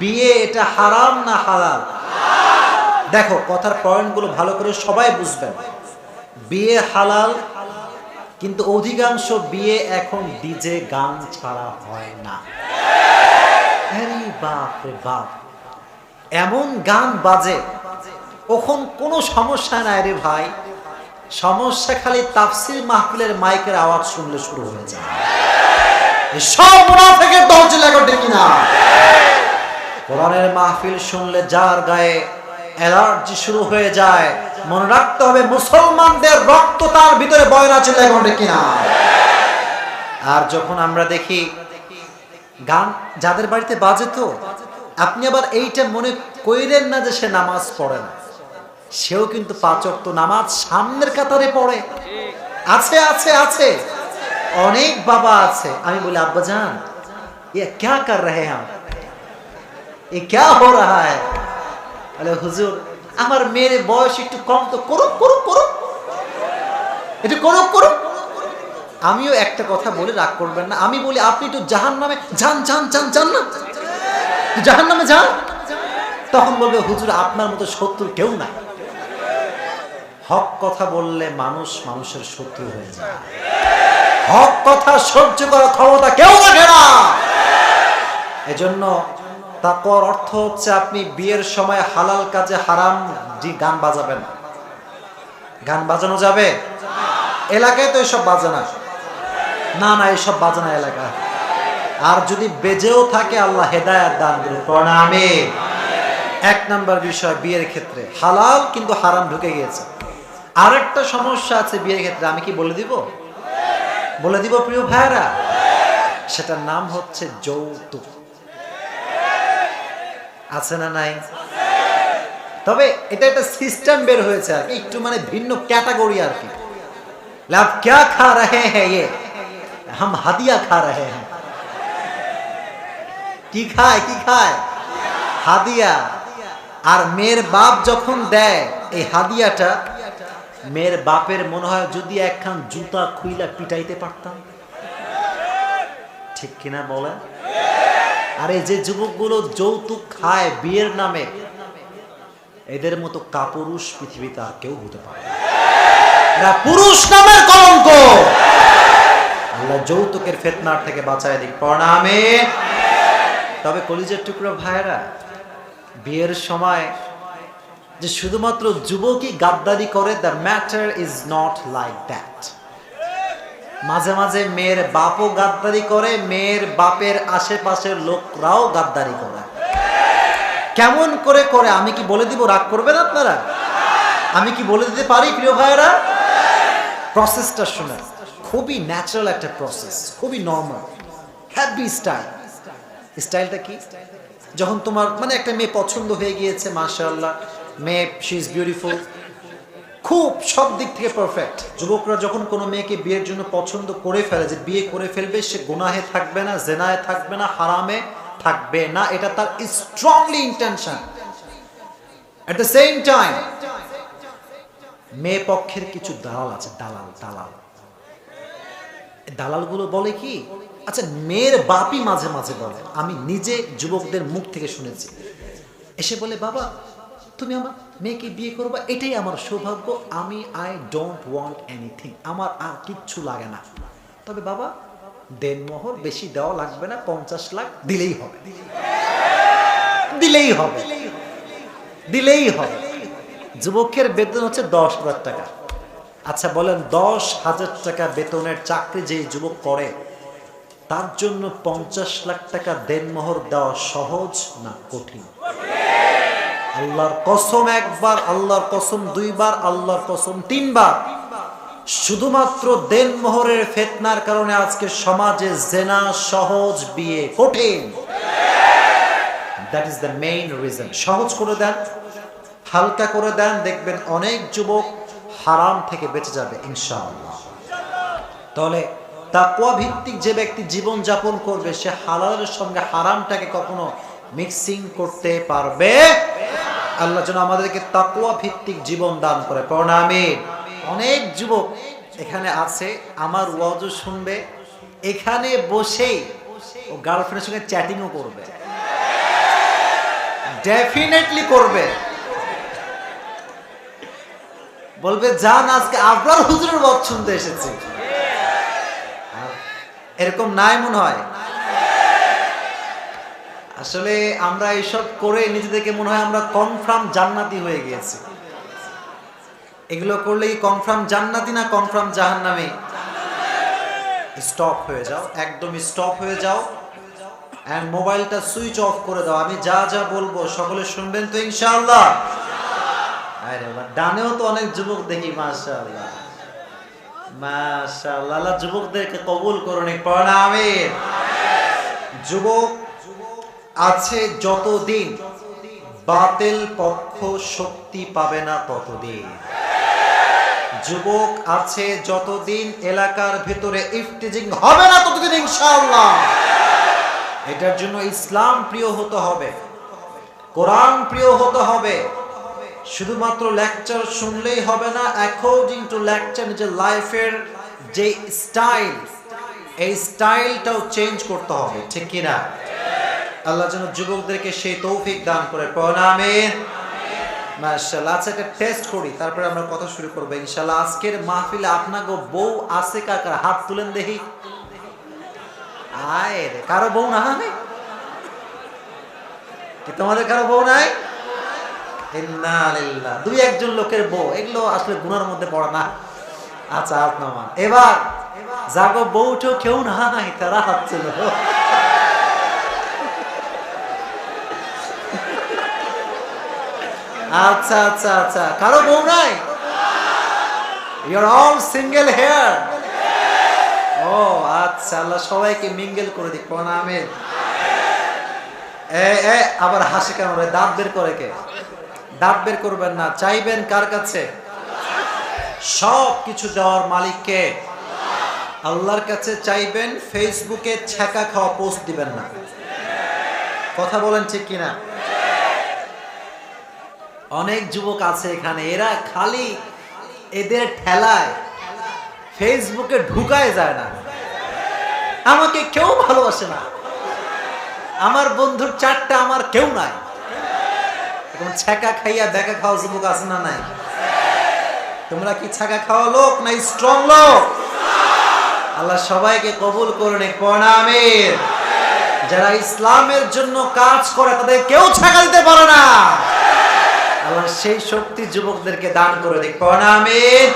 বিয়ে এটা হারাম না হালাল? দেখো কথার পয়েন্টগুলো ভালো করে সবাই বুঝবেন। বিয়ে হালাল, কিন্তু অধিকাংশ বিয়ে এখন ডিজে গান ছাড়া হয় না। আরে বাপ রে বাপ, এমন গান বাজে ওখন কোনো সমস্যা নাই রে ভাই, সমস্যা খালি তাফসীর মাহফিলের মাইকের আওয়াজ শুনলে শুরু হয়ে যায়। সব মুনাফিকের দল ছিল কিনা? কোরআনের মাহফিল শুনলে যার গায়ে অ্যালার্জি শুরু হয়ে যায়, মনে রাখতে হবে মুসলমানদের রক্ত তার ভিতরে বয় না ছিল কিনা। আর যখন আমরা দেখি গান যাদের বাড়িতে বাজে, তো আপনি আবার এইটা মনে কইলেন না যে সে নামাজ পড়ে না, সেও কিন্তু 5 ওয়াক্ত নামাজ সামনের কাতারে পড়ে। আছে আছে আছে, অনেক বাবা আছে। আমি বলি আব্বা জান ये क्या कर रहे हैं आप, ये क्या हो रहा है? বলে হুজুর আমার মেয়ের বয়স একটু কম, তো করুক করুক করুক, একটু করুক করুক। আমিও একটা কথা বলে রাগ করবেন না, আমি বলি আপনি একটু জাহান্নামে যান যান যান যান না, জাহান্নামে যান। তখন বলবে হুজুর আপনার মতো শত্রু কেউ নাই। হক কথা বললে মানুষ মানুষের শত্রু হয়ে যায়। হক কথা সহ্য করার ক্ষমতা কেউ রাখে না। এজন্য তাকওয়ার অর্থ হচ্ছে আপনি বিয়ের সময় হালাল কাজে হারাম গান বাজাবেন। গান বাজানো যাবে? এলাকায় তো এসব বাজে না, না না এসব বাজে না এলাকায়। আর যদি বেজেও থাকে আল্লাহ হেদায়েত দান করুন, আমিন। 1 নাম্বার বিষয় বিয়ের ক্ষেত্রে হালাল কিন্তু হারাম ঢুকে গিয়েছে। আরেকটা সমস্যা আছে বিয়ের ক্ষেত্রে, আমি কি বলে দিব? বলে দিব প্রিয় ভাইরা, সেটার নাম হচ্ছে যৌতুক। আছে না নাই? তবে এটা একটা সিস্টেম বের হয়েছে আর কি, একটু মানে ভিন্ন ক্যাটাগরি আর কি। লাভ क्या खा रहे हैं ये, हम হাদিয়া खा रहे हैं। কি খায় কি খায়? হাদিয়া। আর মেয়ের বাপ যখন দেয় এই হাদিয়াটা, মেয়ের বাপের মনে হয় যদি একখান জুতা খুইলা পিটাইতে পারতাম। ঠিক কিনা বলে? আর এই যে যুবকগুলো যৌতুক খায় বিয়ের নামে, এদের মতো কাপুরুষ পৃথিবীতে আর কেউ হতে পারে না। এরা পুরুষ নামের কলঙ্ক। আল্লাহ যৌতুকের ফিতনার থেকে বাঁচায় দিক, পড়না আমিন। তবে কলিজার টুকরো ভাইরা, বিয়ের সময় যে শুধুমাত্র যুবকই গাদ্দারি করে, the matter is not like that. মাঝে মাঝে মেয়ের বাপও গাদ্দারি করে, মেয়ের বাপের আশেপাশের লোকরাও গাদ্দারি করে। কেমন করে করে আমি কি বলে দিব? রাগ করবেন আপনারা? আমি কি বলে দিতে পারি প্রিয় ভাইরা? প্রসেসটা শুনে, খুবই ন্যাচারাল একটা প্রসেস, খুবই নর্মাল, হ্যাপি স্টাইল। স্টাইলটা কি? যখন তোমার মানে একটা মেয়ে পছন্দ হয়ে গিয়েছে, মাশাআল্লাহ মেয়ে, শি ইজ বিউটিফুল, খুব সব দিক থেকে পারফেক্ট। যুবকরা যখন কোনো মেয়েকে বিয়ের জন্য পছন্দ করে ফেলে, যে বিয়ে করে ফেলবে, সে গুনাহে থাকবে না, জেনায় থাকবে না, হারামে থাকবে না, এটা তার strongly intention. At the same time মেয়ে পক্ষের কিছু দালাল আছে, দালাল দালাল। দালালগুলো বলে কি, আচ্ছা মেয়ের বাপই মাঝে মাঝে বলে, আমি নিজে যুবকদের মুখ থেকে শুনেছি, এসে বলে বাবা তুমি আমার মেয়েকে বিয়ে করবা, এটাই আমার সৌভাগ্য, আমি আই ডোন্ট ওয়ান্ট এনিথিং, আমার আর কিচ্ছু লাগে না, তবে বাবা দেনমোহর বেশি দেওয়া লাগবে না, 50 লাখ দিলেই হবে, দিলেই হবে, দিলেই হবে। যুবকের বেতন হচ্ছে 10,000 টাকা। আচ্ছা বলেন 10,000 টাকা বেতনের চাকরি যে যুবক করে, তার জন্য 50 লাখ টাকা দেনমোহর দেওয়া সহজ না কঠিন? আল্লাহর কসম একবার, আল্লাহর কসম 2 বার, আল্লাহর কসম 3 বার। শুধুমাত্র দেনমোহরের ফিতনার কারণে আজকে সমাজে জেনা সহজ, বিয়ে কঠিন। That is the main reason. সহজ করে দেন, হালকা করে দেন, দেখবেন অনেক যুবক হারাম থেকে বেঁচে যাবে ইনশাআল্লাহ। তাহলে তাকওয়া ভিত্তিক যে ব্যক্তি জীবন যাপন করবে, সে হালালের সঙ্গে হারামটাকে কখনো মিক্সিং করতে পারবে। আল্লাহ যেন আমাদেরকে তাকওয়া ভিত্তিক জীবন দান করে, পড়না আমিন। অনেক যুবক এখানে আছে, আমার ওয়াজ শুনবে, এখানে বসেই ও গার্লফ্রেন্ডের সঙ্গে চ্যাটিংও করবে। ডেফিনেটলি করবে। বলবে জান আজকে আবরার হুজুরের ওয়াজ শুনতে এসেছি। এরকম নাই মনে হয়? আসলে আমরা এইসব করে নিজেদেরকে মনে হয় আমরা কনফার্ম জান্নাতি হয়ে গিয়েছি। এগুলো করলেই কনফার্ম জান্নাতি না কনফার্ম জাহান্নামী? স্টপ হয়ে যাও, একদম স্টপ হয়ে যাও, এন্ড মোবাইলটা সুইচ অফ করে দাও। আমি যা যা বলবো সকলে শুনবেন তো ইনশাআল্লাহ? আরে বাবা, ডানেও তো অনেক যুবক দেখি, মাশাআল্লাহ মাশাআল্লাহ। আল্লাহ যুবকদেরকে কবুল করুন, পড়া আমিন। যুবক আছে যতদিন বাতিল পক্ষ শক্তি পাবে না ততদিন। যুবক আছে যতদিন এলাকার ভিতরে ইফতিজিং হবে না ততদিন ইনশাআল্লাহ। এটার জন্য ইসলাম প্রিয় হতে হবে, কোরআন প্রিয় হতে হবে। শুধুমাত্র লেকচার শুনলেই হবে না, অ্যাকর্ডিং টু লেকচার নিজের লাইফের যে স্টাইল, এই স্টাইলটাও চেঞ্জ করতে হবে, ঠিক কিনা? আল্লাহ যেন যুবকদেরকে সেই তৌফিক দান করে, পড়া আমিন। মাশাআল্লাহ। আচ্ছা, একটা টেস্ট করি, তারপরে আমরা কথা শুরু করবো ইনশাআল্লাহ। আজকের মাহফিলে আপনাকে বউ আছে কার কার? হাত তুলেন দেখি। আয় রে, কারো বউ না হয় কি? তোমাদের কারো বউ নাই? ইন্না লিল্লাহ। দুই একজন লোকের বউ, এগুলো আসলে গুনার মধ্যে পড়ে না। আচ্ছা, হাত নামান। এবার জাগো বউটো কেউ নাই, তারা হাত ছিল। আচ্ছা আচ্ছা আচ্ছা, কারো বউ নাই? You are all single here. ও আচ্ছা, আল্লাহ সবাইকে মিঙ্গেল করে দিক, কোন আমিন। আবার হাসি কেন? দাঁত বের করে কে? দাঁত বের করবেন না। চাইবেন কার কাছে? সব কিছু দেওয়ার মালিককে, আল্লাহর কাছে চাইবেন। ফেসবুকে ছ্যাঁকা খাওয়া পোস্ট দিবেন না। কথা বলেন ঠিক কিনা? অনেক যুবক আছে এখানে, এরা খালি এদের ঠেলায় ফেসবুকে ঢুকায় যায় না। আমাকে কেউ ভালোবাসে না, আমার বন্ধুর চারটা, আমার কেউ নাই। এখন ছ্যাঁকা খাইয়া দেখা খাওয়া যুবক আছে না নাই? তোমরা কি ছ্যাঁকা খাওয়া লোক না স্ট্রং লোক? আল্লাহ সবাইকে কবুল করুন, পড়া আমিন। যারা ইসলামের জন্য কাজ করে তাদের কেউ ছ্যাঁকা দিতে পারে না। আল্লাহ সেই শক্তি যুবকদেরকে দান করে দিক, পড়া আমিন।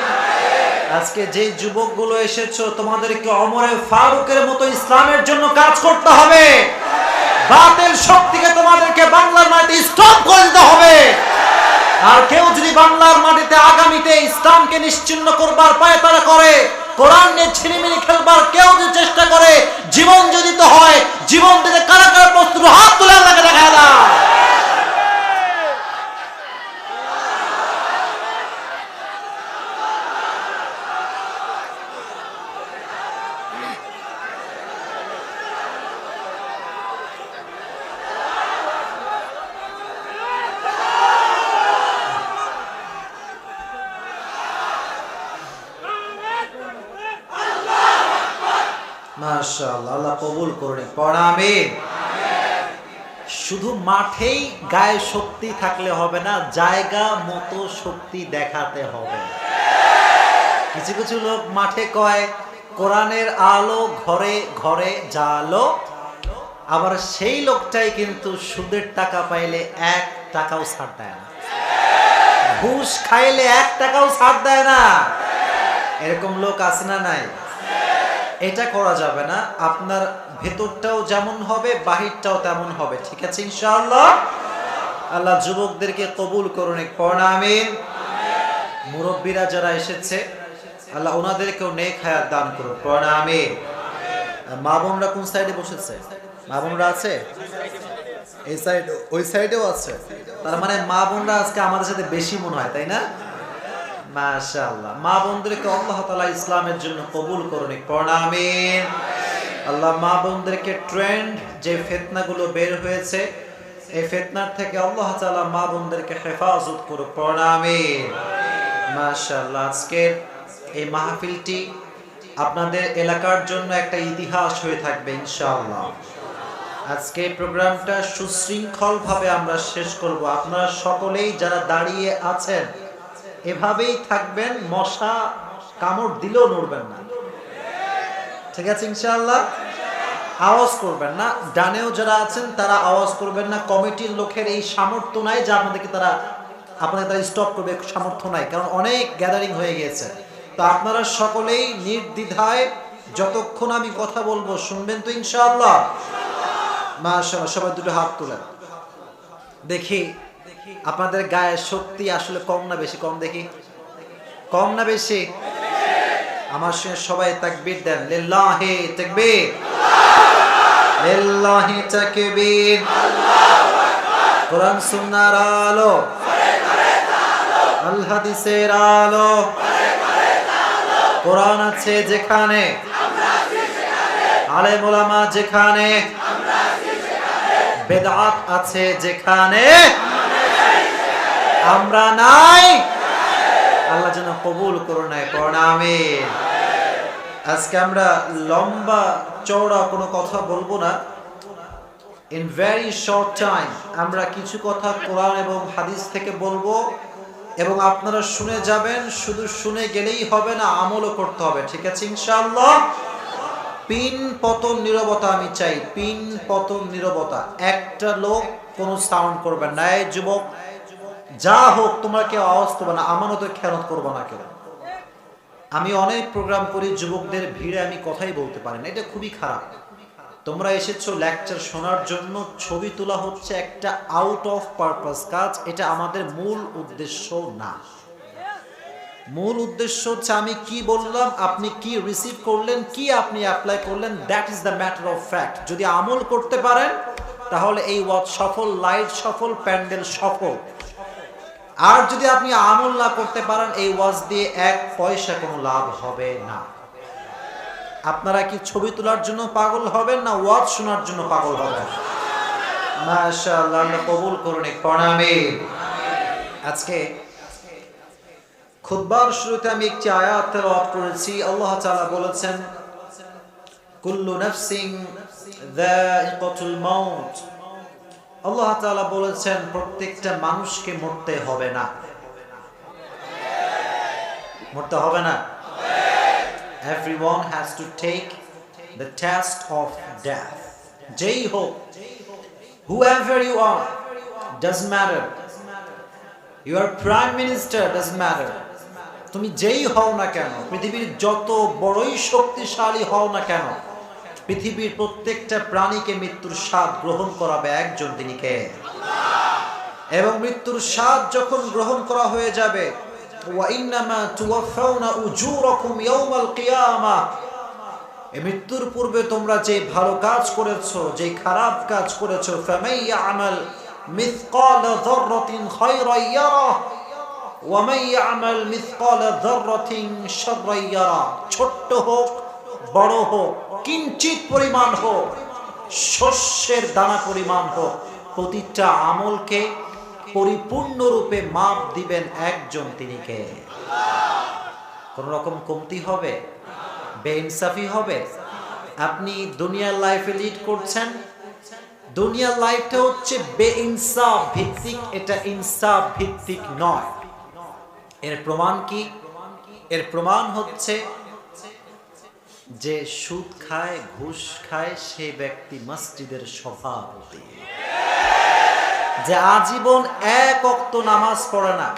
আজকে যে যুবকগুলো এসেছো, তোমাদেরকে ওমরে ফারুকের মতো ইসলামের জন্য কাজ করতে হবে। বাতিল শক্তিকে তোমাদেরকে বাংলার মাটিতে স্টপ করে দিতে হবে। আর কেউ যদি বাংলার মাটিতে আগামীতে ইসলামকে নিশ্চিহ্ন করবার পায়তারা করে, কোরআন নিয়ে ছিনিমিনি খেলবার কেউ যদি চেষ্টা করে, জীবন যদি দিতে হয়, জীবন দিতে কারা কারা প্রস্তুত? হাত তুলে আল্লাহকে দেখা দাও। মাশাআল্লাহ, আল্লাহ কবুল করুন, পড়া আমিন। শুধু মাঠেই গায়ে শক্তি থাকলে হবে না, জায়গা মতো শক্তি দেখাতে হবে। কিছু কিছু লোক মাঠে কয় কোরআনের আলো ঘরে ঘরে জালো, আবার সেই লোকটাই কিন্তু সুদের টাকা পাইলে 1 টাকাও ছাড় দেয় না, ঘুষ খাইলে 1 টাকাও ছাড় দেয় না। এরকম লোক আছে না নাই? এটা করা যাবে না। আপনার ভেতরটাও যেমন হবে, বাহিরটাও তেমন হবে, ঠিক আছে ইনশাআল্লাহ? আল্লাহ যুবকদেরকে কবুল করুন, পড়া আমিন। মুরব্বীরা যারা এসেছে, আল্লাহ ওনাদেরকেও নেক হায়াত দান করুন, পড়া আমিন। মা বোনরা কোন সাইডে বসেছে? মা বোনরা আছে এই সাইড, ওই সাইডেও আছে। তার মানে মা বোনরা আজকে আমাদের সাথে বেশি মনে হয়, তাই না? মাশাআল্লাহ। মা বোনদেরকে আল্লাহ তাআলা ইসলামের জন্য কবুল করুন, পড়া আমিন। আল্লাহ মা বোনদেরকে ট্রেন্ড যে ফিতনাগুলো বের হয়েছে, এই ফিতনার থেকে আল্লাহ তাআলা মা বোনদেরকে হেফাজত করুন, পড়া আমিন। মাশাআল্লাহ। আজকের এই মাহফিলটি আপনাদের এলাকার জন্য একটা ইতিহাস হয়ে থাকবে ইনশাআল্লাহ। আজকে প্রোগ্রামটা সুশৃঙ্খল ভাবে আমরা শেষ করব। আপনারা সকলেই যারা দাঁড়িয়ে আছেন এভাবেই থাকবেন, মশা কামড় দিলেও নড়বেন না, ঠিক আছে ইনশাআল্লাহ? আওয়াজ করবেন না। ডানেও যারা আছেন তারা আওয়াজ করবেন না। কমিটির লোকের এই সামর্থ্য নাই যে আপনাদের তারা স্টপ করবে, সামর্থ্য নাই, কারণ অনেক গ্যাদারিং হয়ে গিয়েছে। তো আপনারা সকলেই নির্দ্বিধায় যতক্ষণ আমি কথা বলবো শুনবেন তো ইনশাআল্লাহ? মাশাআল্লাহ, সবাই দুটো হাত তুলেন দেখি। আপনাদের গায়ে শক্তি আসলে কম না বেশি? কম দেখি, কম না বেশি? আমার সঙ্গে সবাই তাকবীর দেন, লিল্লাহি তাকবীর, লিল্লাহি তাকবীর। কোরআন সুন্নাহর আলো, আল হাদিসের আলো। কোরআন আছে যেখানে, আলেম ওলামা যেখানে, বেদাত আছে যেখানে, আমরা নাই। আল্লাহ যেন কবুল করুন, পড়ুন আমিন। আজকে আমরা লম্বা চওড়া কোনো কথা বলবো না। ইন ভেরি শর্ট টাইম আমরা কিছু কথা কোরআন এবং হাদিস থেকে বলবো, এবং আপনারা শুনে যাবেন। শুধু শুনে গেলেই হবে না, আমলও করতে হবে, ঠিক আছে ইনশাআল্লাহ? পিন পতন নীরবতা আমি চাই, পিন পতন নীরবতা। একটা লোক কোনো সাউন্ড করবে না। এই যুবক যা হোক, তোমরা কেউ আওয়াজ করবে না, আমানতের খেয়ানত করবে না কেউ। আমি অনেক প্রোগ্রাম করি, যুবকদের ভিড়ে আমি কথাই বলতে পারি না, এটা খুবই খারাপ। তোমরা এসেছো লেকচার শোনার জন্য, ছবি তোলা হচ্ছে একটা আউট অফ পারপাস কাজ। এটা আমাদের মূল উদ্দেশ্য না। মূল উদ্দেশ্য হচ্ছে আমি কি বললাম, আপনি কি রিসিভ করলেন, কি আপনি অ্যাপ্লাই করলেন, that is the matter of fact. যদি আমল করতে পারেন তাহলে এই ওয়াজ সফল, লাইট সফল, প্যান্ডেল সফল। আর যদি আপনি আমল না করতে পারেন, এই ওয়াজ দিয়ে এক পয়সা কোনো লাভ হবে না। আপনারা কি ছবি তোলার জন্য পাগল হবেন না ওয়াজ শোনার জন্য পাগল হবেন? মাশাআল্লাহ, আল্লাহ কবুল করুন, পড়ুন আমিন। আজকে খুতবার শুরুতে আমি একটি আয়াত তেলাওয়াত করেছি। আল্লাহ তাআলা বলেছেন, কুল্লু নাফসিন যায়িকাতুল মাউত। আল্লাহ তাআলা বলেছেন প্রত্যেকটা মানুষকে মরতে হবে না। মরতে হবে না? Everyone has to take the test of death. যেই হোক, whoever you are, doesn't matter. You are prime minister, doesn't matter. তুমি যেই হও না কেন, পৃথিবীর যত বড়ই শক্তিশালী হও না কেন, পৃথিবীর প্রত্যেকটা প্রাণীকে মৃত্যুর স্বাদ গ্রহণ করাবে একজন, তিনি কে? এবং মৃত্যুর স্বাদ যখন গ্রহণ করা হয়ে যাবে, ওয়া ইন্নামা তুওয়াফাউনা উজুরাকুম ইয়াউমাল কিয়ামাহ, এই মৃত্যুর পূর্বে তোমরা যে ভালো কাজ করেছো, যে খারাপ কাজ করেছো, ফামান ইয়ামাল মিসকাল যাররাতিন খায়রান ইয়ারাহ ওয়া মান ইয়ামাল মিসকাল যাররাতিন শাররান ইয়ারাহ। ছোট্ট হোক বড় হোক, কিঞ্চিত পরিমাণ হোক, শস্যের দানা পরিমাণ হোক, প্রতিটা আমলকে পরিপূর্ণরূপে মাপ দিবেন একজন, তিনি কে? কোন রকম কমতি হবে? বেইনসাফি হবে? আপনি দুনিয়ার লাইফে লিড করছেন, দুনিয়ার লাইফটা হচ্ছে বেইনসাফ ভিত্তিক, এটা ইনসাফ ভিত্তিক নয়। এর প্রমাণ কি? এর প্রমাণ হচ্ছে যে সুদ খায়, ঘুষ খায়, সে ব্যক্তি মসজিদের সভাপতি। যে আজীবন এক ওয়াক্ত নামাজ পড়ে না,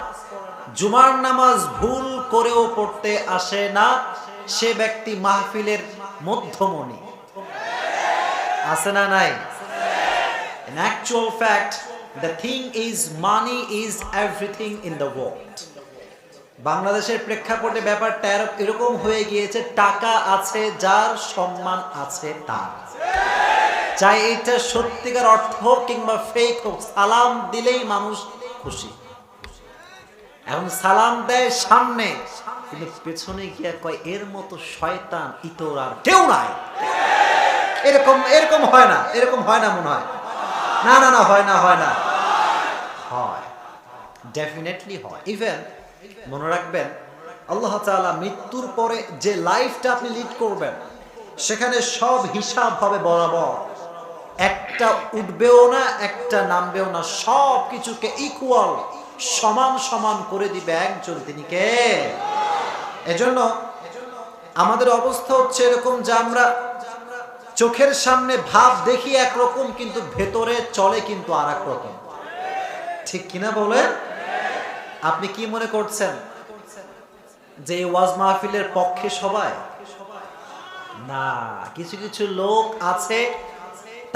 জুমার নামাজ ভুল করেও পড়তে আসে না, সে ব্যক্তি মাহফিলের মধ্যমণি। আছে না নাই? In actual fact, the thing is money is everything in the world. বাংলাদেশের প্রেক্ষাপটে ব্যাপারটা এরকম হয়ে গিয়েছে, টাকা আছে যার, সম্মান আছে তার। চাই এটা সত্যিকার অর্থ হোক কিংবা ফেক হোক, সালাম দিলেই মানুষ খুশি। এখন সালাম দেয় সামনে, কিন্তু পেছনে গিয়া কয় এর মতো শয়তান ইতর আর কেউ নাই। এরকম হয় না? এরকম হয় না মনে হয়? না না না, হয় না, হয় না, হয়, ডেফিনেটলি হয়। ইভেন মনে রাখবেন, আল্লাহ তাআলা মৃত্যুর পরে যে লাইফটা আপনি লিড করবেন, সেখানে সব হিসাব হবে বরাবর। একটা উঠবেও না, একটা নামবেও না, সব কিছুকে ইকুয়াল, সমান সমান করে দিবে একজন, তিনি কে? এজন্য আমাদের অবস্থা হচ্ছে এরকম যে আমরা চোখের সামনে ভাব দেখি একরকম, কিন্তু ভেতরে চলে কিন্তু আর এক রকম। ঠিক কিনা বলেন? আপনি কি মনে করছেন যে ওয়াজ মাহফিলের পক্ষে সবাই? না, কিছু কিছু লোক আছে,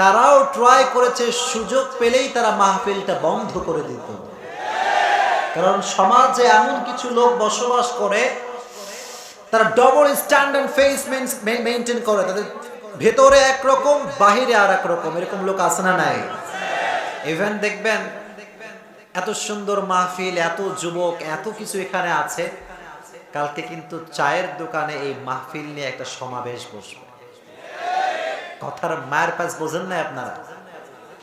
তারাও ট্রাই করেছে, সুযোগ পেলেই তারা মাহফিলটা বন্ধ করে দিত। কারণ সমাজে এমন কিছু লোক বসবাস করে, তারা ডবল স্ট্যান্ডার্ড ফেস মেনটেন করে, তাদের ভেতরে একরকম, বাহিরে আর এক রকম। এরকম লোক আছে না নাই? ইভেন দেখবেন এত সুন্দর মাহফিল, এত যুবক, এত কিছু এখানে আছে, কালকে কিন্তু চায়ের দোকানে এই মাহফিল নিয়ে একটা সমাবেশ বসবে। কথার মায়ের পাশ বোঝেন না আপনারা?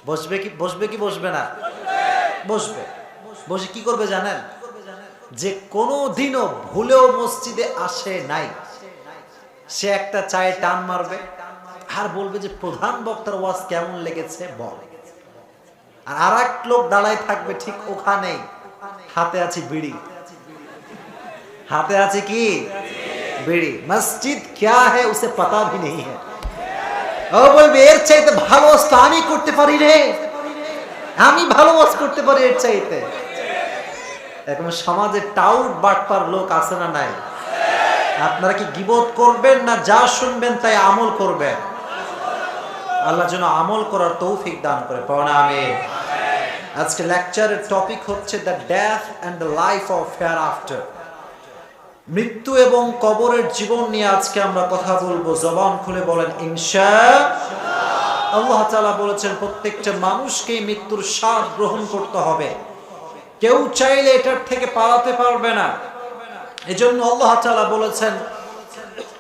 বসবে কি বসবে না? বসবে। বসে কি করবে জানেন? যে কোনো দিনও ভুলেও মসজিদে আসে নাই, সে একটা চায়ে টান মারবে আর বলবে যে প্রধান বক্তার ওয়াজ কেমন লেগেছে বল। আর এক লোক দাঁড়ায় থাকবে ঠিক ওখানেই, হাতে আছে বিড়ি। হাতে আছে কি? বিড়ি। মসজিদ ক্যা है उसे पता भी नहीं है। ও বলবে এর চাইতে ভালো ওয়াজ তো আমি করতে পারি রে, আমি ভালো ওয়াজ করতে পারি এর চাইতে। এরকম সমাজে টাউট বাটপার লোক আছে না নাই? আপনারা কি গীবত করবেন না যা শুনবেন তাই আমল করবেন? আল্লাহ যেন আমল করার তৌফিক দান করে, পড়া আমিন। আজকে লেকচারের টপিক হচ্ছে the death and the life of hereafter. মৃত্যু এবং কবরের জীবন নিয়ে আজকে আমরা কথা বলবো। জবান খুলে বলেন ইনশাআল্লাহ। আল্লাহ তাআলা বলেছেন প্রত্যেকটা মানুষকে মৃত্যুর স্বাদ গ্রহণ করতে হবে, কেউ চাইলে এটার থেকে পালাতে পারবে না। এজন্য আল্লাহ তাআলা বলেছেন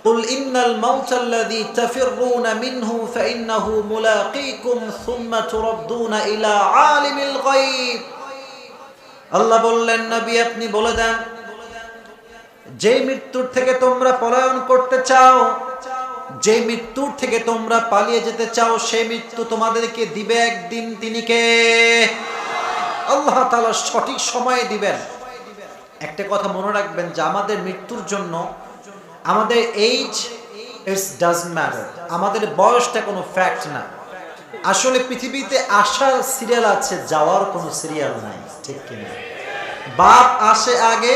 কুল ইন্নাল মাউতাল্লাযী তাফিররুনা মিনহু ফাইন্নাহু মুলাকীকুম সুম্মা তুরাদ্দুনা ইলা আলিমিল গায়ব। আল্লাহ বললেন নবী আপনি বলে দেন, যে মৃত্যুর থেকে তোমরা পলায়ন করতে চাও, যে মৃত্যুর থেকে তোমরা পালিয়ে যেতে চাও, সেই মৃত্যু তোমাদেরকে দিবে একদিন। তিনি কে? আল্লাহ তাআলা সঠিক সময়ে দিবেন। একটা কথা মনে রাখবেন যে আমাদের মৃত্যুর জন্য আমাদের এইজ ইটস ডাজন্ট ম্যাটার, আমাদের বয়সটা কোনো ফ্যাক্ট না। আসলে পৃথিবীতে আসার সিরিয়াল আছে, যাওয়ার কোনো সিরিয়াল নাই। ঠিক কিনা? বাপ আসে আগে,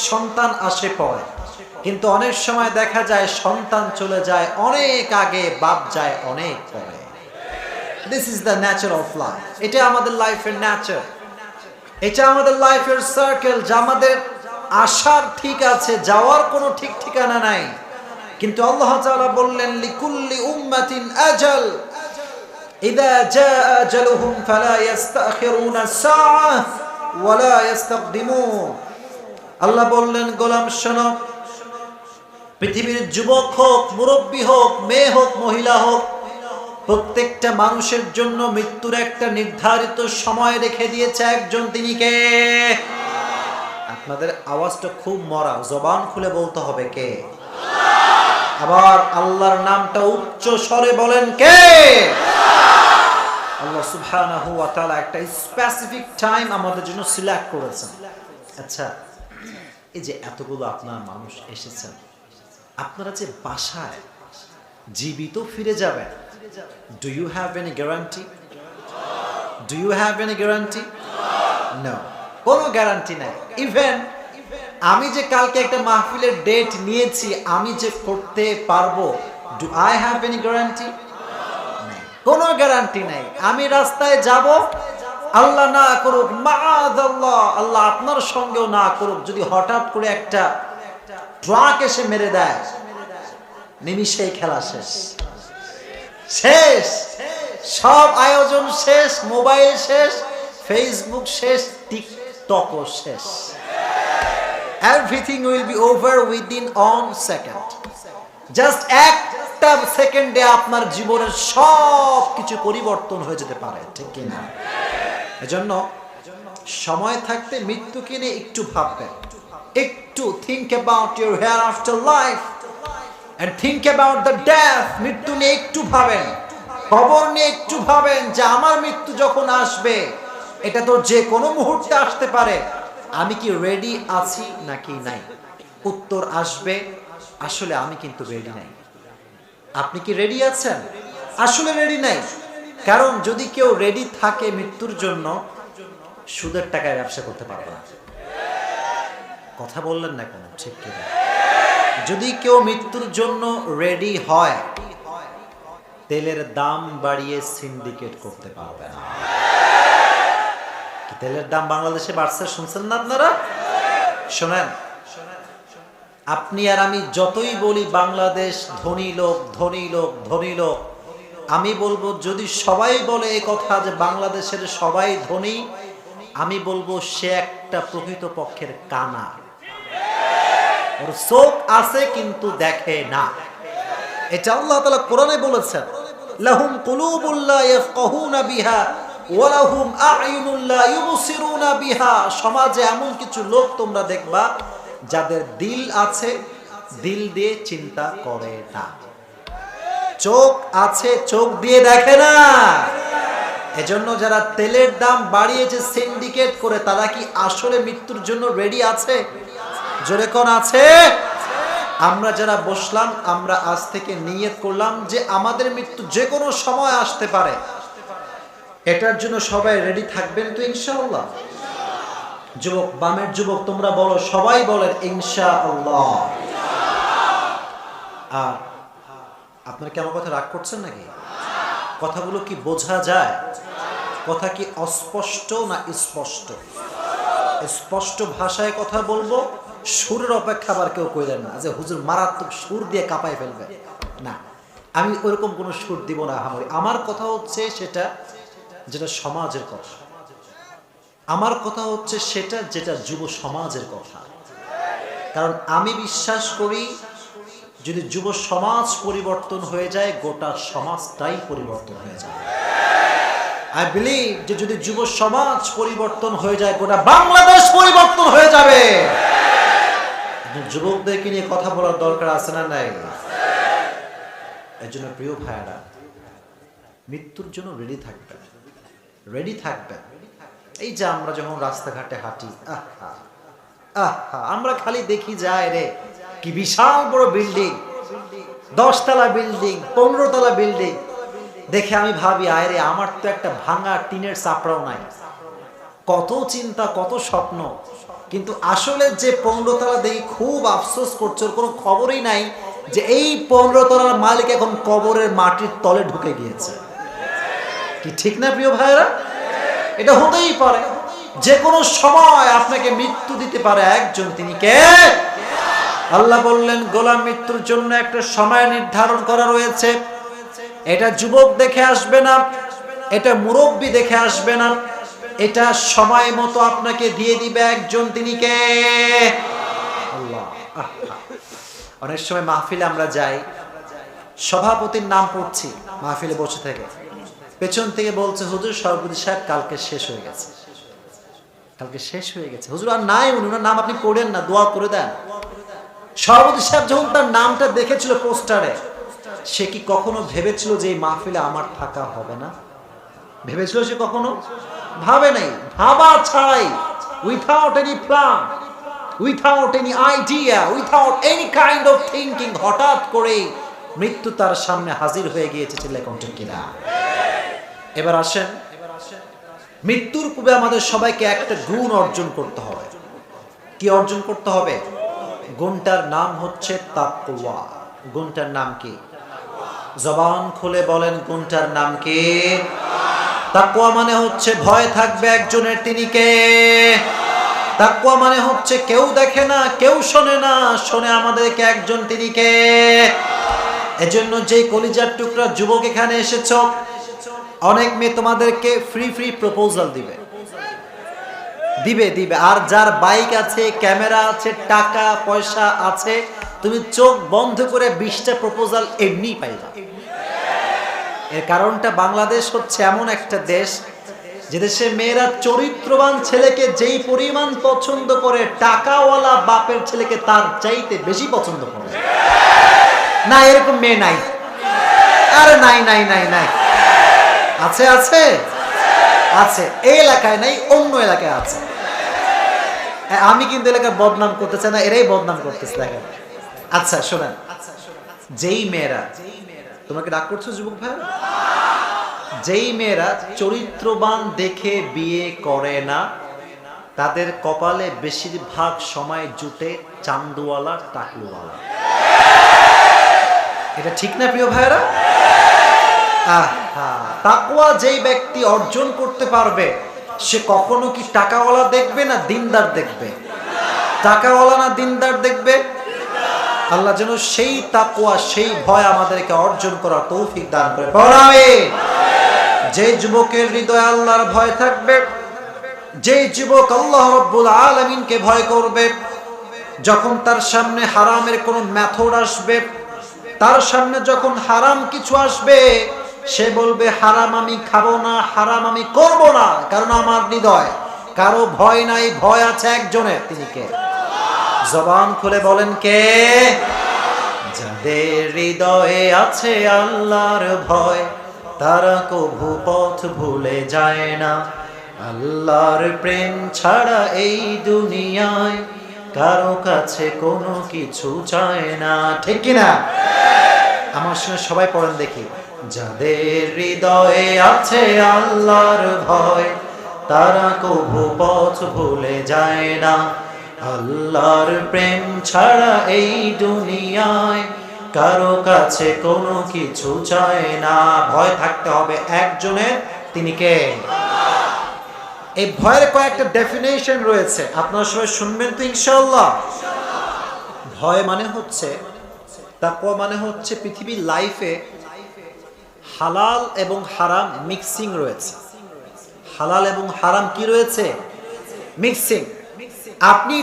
সন্তান আসে পরে। কিন্তু অনেক সময় দেখা যায় সন্তান চলে যায় অনেক আগে, বাপ যায় অনেক পরে। This is the nature of life. এটা আমাদের লাইফের নেচার, এটা আমাদের লাইফের সার্কেল। যা আমাদের আসার ঠিক আছে, যাওয়ার কোনো ঠিক ঠিকানা নাই। কিন্তু আল্লাহ তাআলা বললেন লিকুল্লি উম্মাতিন আজাল ইযা জাআ আজালুহুম ফালা ইস্তাখিরুনা সাআহ ওয়ালা ইস্তাকদিমুন। আল্লাহ বললেন গোলাম শোনো, পৃথিবীর যুবক হোক, মুরব্বী হোক, মেয়ে হোক, মহিলা হোক, প্রত্যেকটা মানুষের জন্য মৃত্যুর একটা নির্ধারিত সময় রেখে দিয়েছে একজন। তিনি কে? আপনাদের আওয়াজটা খুব মরা, জবান খুলে বলতে হবে কে। আবার আল্লাহর নামটা উচ্চ স্বরে বলেন কে। আল্লাহ সুবহানাহু ওয়া তাআলা একটা স্পেসিফিক টাইম আমাদের জন্য সিলেক্ট করেছেন। আচ্ছা, এই যে এতগুলো আপনার মানুষ এসেছেন, আপনারা যে বাসায় জীবিত ফিরে যাবেন, do you have any guarantee? Do you have any guarantee? No, কোনো গ্যারান্টি নাই। ইভেন আমি যে কালকে একটা মাহফিলের ডেট নিয়েছি, আমি যে করতে পারবো, do I have any guarantee? কোনো গ্যারান্টি নাই। আমি রাস্তায় যাব, আল্লাহ না করুক, মাআযাল্লাহ, আল্লাহ আপনার সঙ্গেও না করুক, যদি হঠাৎ করে একটা ট্রাক এসে মেরে দেয়, নিমিষেই খেলা শেষ। শেষ, সব আয়োজন শেষ, মোবাইল শেষ, ফেসবুক শেষ, টিকটকও শেষ। Everything will be over within one second. Just একটা সেকেন্ডে আপনার জীবনের সব কিছু পরিবর্তন হয়ে যেতে পারে। ঠিক কিনা? এজন্য সময় থাকতে মৃত্যুকে নিয়ে একটু ভাববেন, একটু think about your hereafter life and think about the death। মৃত্যু নিয়ে একটু ভাবেন। খবর নিয়ে একটু ভাবেন যে আমার মৃত্যু যখন আসবে এটা তো যে কোনো মুহূর্তে আসতে পারে, আমি কি রেডি আছি নাকি নাই? উত্তর আসবে আসলে আমি কিন্তু রেডি নাই। আপনি কি রেডি আছেন? আসলে রেডি নাই। কারণ যদি কেউ রেডি থাকে মৃত্যুর জন্য, সুদের টাকায় ব্যবসা করতে পারবে না। কথা বললেন না কেন? ঠিক কি না? যদি কেউ মৃত্যুর জন্য রেডি হয়, তেলের দাম বাড়িয়ে সিন্ডিকেট করতে পারবে না। তেলের দাম বাংলাদেশে বাড়ছে, শুনছেন না আপনারা? শোনেন, আপনি আর আমি যতই বলি বাংলাদেশ ধনী লোক ধনী লোক ধনী লোক, আমি বলবো যদি সবাই বলে এই কথা যে বাংলাদেশের সবাই ধনী, আমি বলবো সে একটা প্রকৃত পক্ষের কানা। ওর চোখ আছে কিন্তু দেখে না। এটা আল্লাহ তাআলা কোরআনে বলেছেন, লাহুম কুলুবুল লা ইয়াফকাহুনা বিহা ওয়া লাহুম আ'য়ুনুল লা ইউবসিরুনা বিহা। সমাজে এমন কিছু লোক তোমরা দেখবা যাদের দিল আছে, দিল দিয়ে চিন্তা করে না। চোখ আছে, চোখ দিয়ে দেখে না। এজন্য যারা তেলের দাম বাড়িয়েছে সিন্ডিকেট করে, তারা কি আসলে মৃত্যুর জন্য রেডি আছে? জোরে কোন আছে? আমরা যারা বসলাম, আমরা আজ থেকে নিয়ত করলাম যে আমাদের মৃত্যু যে কোনো সময় আসতে পারে, এটার জন্য সবাই রেডি থাকবেন তো ইনশাআল্লাহ? যুবক, বামের যুবক তোমরা বলো, সবাই বলেন ইনশাআল্লাহ। আর আপনারা কি আমার কথা রাগ করছেন নাকি? কথাগুলো কি বোঝা যায়? কথা কি অস্পষ্ট না স্পষ্ট? স্পষ্ট ভাষায় কথা বলবো, সুরের অপেক্ষা আবার কেউ কইলেন না যে হুজুর মারাত্মক সুর দিয়ে কাঁপায় ফেলবে, না, আমি ওইরকম কোনো সুর দিব না। আমার কথা হচ্ছে সেটা যেটা সমাজের কথা, আমার কথা হচ্ছে সেটা যেটা যুব সমাজের কথা। কারণ আমি বিশ্বাস করি যদি যুব সমাজ পরিবর্তন হয়ে যায়, গোটা সমাজটাই পরিবর্তন হয়ে যায়। আই বিলিভ যে যদি যুব সমাজ পরিবর্তন হয়ে যায়, গোটা বাংলাদেশ পরিবর্তন হয়ে যাবে। যুবকদেরকে নিয়ে কথা বলার দরকার আছে না নাই? এর জন্য প্রিয় ভাইয়েরা, মৃত্যুর জন্য রেডি থাকবেন, রেডি থাকবেন। এই যে আমরা যখন রাস্তাঘাটে হাঁটি, আমরা খালি দেখি যায় রে কি বিশাল বড় বিল্ডিং, 10 তলা বিল্ডিং, 15 তলা বিল্ডিং, দেখে আমি ভাবি আয় রে আমার তো একটা ভাঙা টিনের চাপড়াও নাই। কত চিন্তা, কত স্বপ্ন, কিন্তু আসলে যে 15 তলা দেখি খুব আফসোস করছে, ওর কোনো খবরই নাই যে এই 15 তলার মালিক এখন কবরের মাটির তলে ঢুকে গিয়েছে। কি ঠিক না প্রিয় ভাইয়েরা? এটা হতেই পারে, যে কোনো সময় আপনাকে মৃত্যু দিতে পারে একজন, তিনি কে? আল্লাহ বললেন গোলাম মৃত্যুর জন্য একটা সময় নির্ধারণ করা রয়েছে। এটা যুবক দেখে আসবে না, এটা মুরব্বী দেখে আসবে না, এটা সময় মতো আপনাকে দিয়ে দিবে একজন, তিনি কে? আল্লাহ। অনেক সময় মাহফিলে আমরা যাই, সভাপতির নাম পড়ছি, মাহফিলে বসে থেকে পেছন থেকে বলছে হুজুর সভাপতি সাহেব কালকে শেষ হয়ে গেছে, কালকে শেষ হয়ে গেছে। হুজুর আর নাই, উনার নাম আপনি পড়েন না, দোয়া করে দেন। সভাপতি সাহেব যখন তার নামটা দেখেছিল পোস্টারে, সে কি কখনো ভেবেছিল যে এই মাহফিলে আমার থাকা হবে না? ভেবেছিল সে? কখনো ভাবে নাই। ভাবা ছাড়াই, without any plan, without any idea, without any kind of thinking, হঠাৎ করে মৃত্যু তার সামনে হাজির হয়ে গিয়েছে। চিল্লায় কোনটা কিনা? এবার আসেন, মৃত্যুর পূর্বে আমাদের সবাইকে একটা গুণ অর্জন করতে হবে। কি অর্জন করতে হবে? গুণটার নাম হচ্ছে তাকওয়া। গুণটার নাম কি? জবান খুলে বলেন, গুণটার নাম কি? তাকওয়া মানে হচ্ছে ভয় থাকবে একজনের, তিনি কে? তাকওয়া মানে হচ্ছে কেউ দেখে না, কেউ শোনে না, শোনে আমাদেরকে একজন, তিনি কে? এজন্য যেই কলিজার টুকরা যুবক এখানে এসেছো, অনেক মেয়ে তোমাদেরকে ফ্রি ফ্রি প্রপোজাল দিবে, দিবে দিবে। আর যার বাইক আছে, ক্যামেরা আছে, টাকা পয়সা আছে, তুমি চোখ বন্ধ করে 20টা প্রপোজাল এমনি পাইবা। এর কারণটা বাংলাদেশ হচ্ছে এমন একটা দেশ যে দেশে মেয়েরা চরিত্রবান ছেলেকে যেই পরিমাণ পছন্দ করে, টাকাওয়ালা বাপের ছেলেকে তার চাইতে বেশি পছন্দ করে। না এরকম মেয়ে নাই, আরে নাই নাই নাই নাই। আছে আছে আছে, এই এলাকায় নাই, অন্য এলাকায় আছে। আমি কিন্তু এলাকার বদনাম করতে চাই না, এরাই বদনাম করতেছে দেখেন। আচ্ছা শোনেন, যেই মেয়েরা, তোমাকে ডাক করছো যুবক ভাই, যেই মেয়েরা চরিত্রবান দেখে বিয়ে করে না তাদের কপালে বেশিরভাগ সময় জুটে চান্দুওয়ালা টাকলুওয়ালা। এটা ঠিক না প্রিয় ভাইরা? তাকওয়া যেই ব্যক্তি অর্জন করতে পারবে সে কখনো কি টাকাওয়ালা দেখবে না দিনদার দেখবে? টাকাওয়ালা না দিনদার দেখবে? আল্লাহ যেন সেই তাকওয়া, সেই ভয় আমাদেরকে অর্জন করার তৌফিক দান করে। যে যুবকের হৃদয়ে আল্লাহর ভয় থাকবে, যে যুবক আল্লাহ রাব্বুল আলামিনকে ভয় করবে, যখন তার সামনে হারামের কোনো মেথড আসবে, তার সামনে যখন হারাম কিছু আসবে, সে বলবে হারাম আমি খাবো না, হারাম আমি করব না, কারণ আমার হৃদয় কারো ভয় নাই, ভয় আছে একজনের, তিনি কে? জবান খুলে বলেন কে? যাদের হৃদয়ে আছে আল্লাহর ভয় তারা কভু পথ ভুলে যায় না। আল্লাহর প্রেম ছাড়া এই দুনিয়ায় কারো কাছে কোনো কিছু চায় না, ঠিক কিনা? আমার সঙ্গে সবাই পড়েন দেখি। যাদের হৃদয়ে আছে আল্লাহর ভয় তারা কভু পথ ভুলে যায় না। আল্লাহর প্রেম ছাড়া এই দুনিয়ায় কারো কাছে কোনো কিছু চায় না। ভয় থাকতে হবে একজনের, তিনি কে? এই ভয়ের কয়েকটা ডেফিনেশন রয়েছে, আপনারা সবাই শুনবেন তো ইনশাআল্লাহ। ভয় মানে হচ্ছে, তাকওয়া মানে হচ্ছে পৃথিবীর লাইফে হালাল এবং হারাম মিক্সিং রয়েছে। হালাল এবং হারাম কি রয়েছে? মিক্সিং। আপনি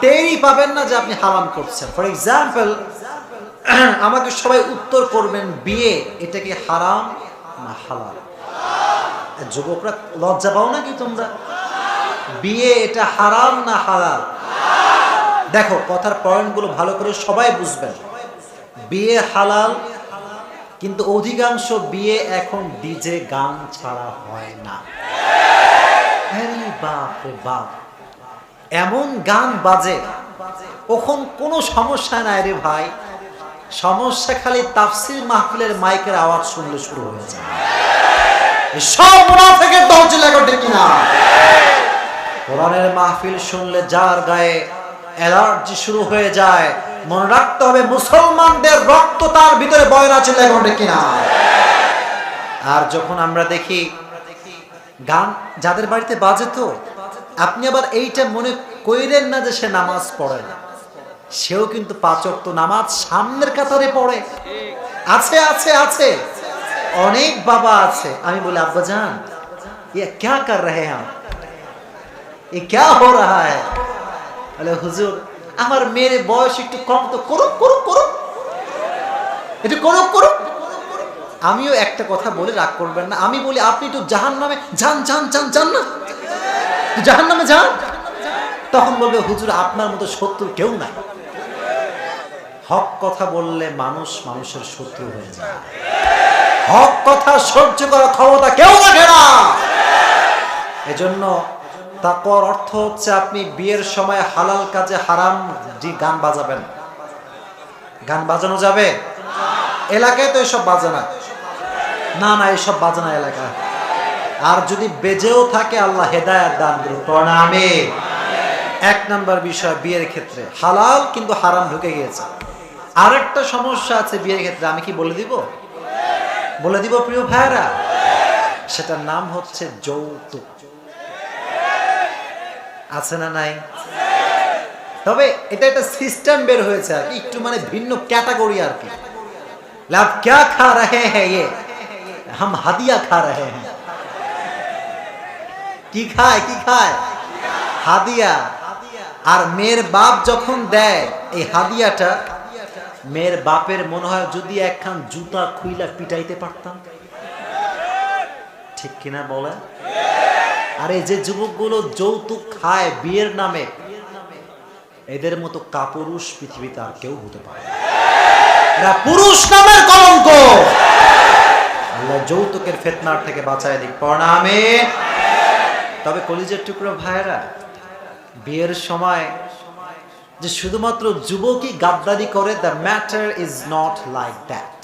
টেরই পাবেন না যে আপনি হারাম করছেন। ফর এক্সাম্পল, আমাকে সবাই উত্তর করবেন, বিয়ে এটা কি হারাম না হালাল? যুবকরা লজ্জা পাও না কি তোমরা? বিয়ে এটা হারাম না হালাল? দেখো কথার পয়েন্টগুলো ভালো করে সবাই বুঝবেন। বিয়ে হালাল, কিন্তু অধিকাংশ বিয়ে এখন ডিজে গান ছাড়া হয় না। বাপ রে বাপ, এমন গান বাজে ওখন কোনো সমস্যা নাই রে ভাই, সমস্যা খালি তাফসীর মাহফিলের মাইকের আওয়াজ শুনলে শুরু হয়ে যায়। সব মুনাফিকের দল ছিল কিনা? কোরআনের মাহফিল শুনলে যার গায়ে অ্যালার্জি শুরু হয়ে যায়, মনে রাখতে হবে মুসলমানদের রক্ত তার ভিতরে বয় না ছিল কিনা। আর যখন আমরা দেখি গান যাদের বাড়িতে বাজে, তো আপনি আবার এইটা মনে কইরেন না যে সে নামাজ পড়ে না, সেও কিন্তু 5 ওয়াক্ত নামাজ সামনের কাতারে পড়ে। আছে আছে আছে, অনেক বাবা আছে। আমি বলি আব্বা জান ये क्या कर रहे हैं आप, ये क्या हो रहा है? বলে হুজুর আমার মেয়ের বয়স একটু কম, তো করুক করুক করুক, একটু করুক করুক। আমিও একটা কথা বলে রাগ করবেন না, আমি বলি আপনি একটু জাহান্নামে যান যান যান যান না, জাহান্নামে যান। তখন বলবে হুজুর আপনার মতো শত্রু কেউ নাই। হক কথা বললে মানুষ মানুষের শত্রু হয়ে যায়। হক কথা সহ্য করার ক্ষমতা কেউ রাখে না। এজন্য তাকওয়ার অর্থ হচ্ছে আপনি বিয়ের সময় হালাল কাজে হারাম গান বাজাবেন। গান বাজানো যাবে? এলাকায় তো এসব বাজে না, না না এসব বাজে না এলাকায়। আর যদি বেজেও থাকে আল্লাহ হেদায়েত দান করুন, আমিন। 1 নাম্বার বিষয় বিয়ের ক্ষেত্রে হালাল কিন্তু হারাম ঢুকে গিয়েছে। আরেকটা সমস্যা আছে বিয়ের ক্ষেত্রে, আমি কি বলে দিব? বলে দিব প্রিয় ভাইরা, সেটার নাম হচ্ছে যৌতুক। আছে না নাই? তবে এটা একটা সিস্টেম বের হয়েছে আর কি, একটু মানে ভিন্ন ক্যাটাগরি আর কি। লাভ क्या खा रहे हैं ये, हम হাদিয়া खा रहे हैं। কি খায় কি খায়? হাদিয়া। আর মেয়ের বাপ যখন দেয় এই হাদিয়াটা, মেয়ের বাপের মনে হয় যদি একখান জুতা খুইলা পিটাইতে পারতাম, ঠিক কিনা বলে? আর এই যে যুবকগুলো যৌতুক খায় বিয়ের নামে, এদের মতো কাপুরুষ পৃথিবীতে আর কেউ হতে পারে না। এরা পুরুষ নামের কলঙ্ক। আল্লাহ যৌতুকের ফিতনার থেকে বাঁচায় দিক, পড়না আমিন। তবে কলিজার টুকরো ভাইরা, বিয়ের সময় যে শুধুমাত্র যুবকই গাদ্দারি করে, the matter is not like that.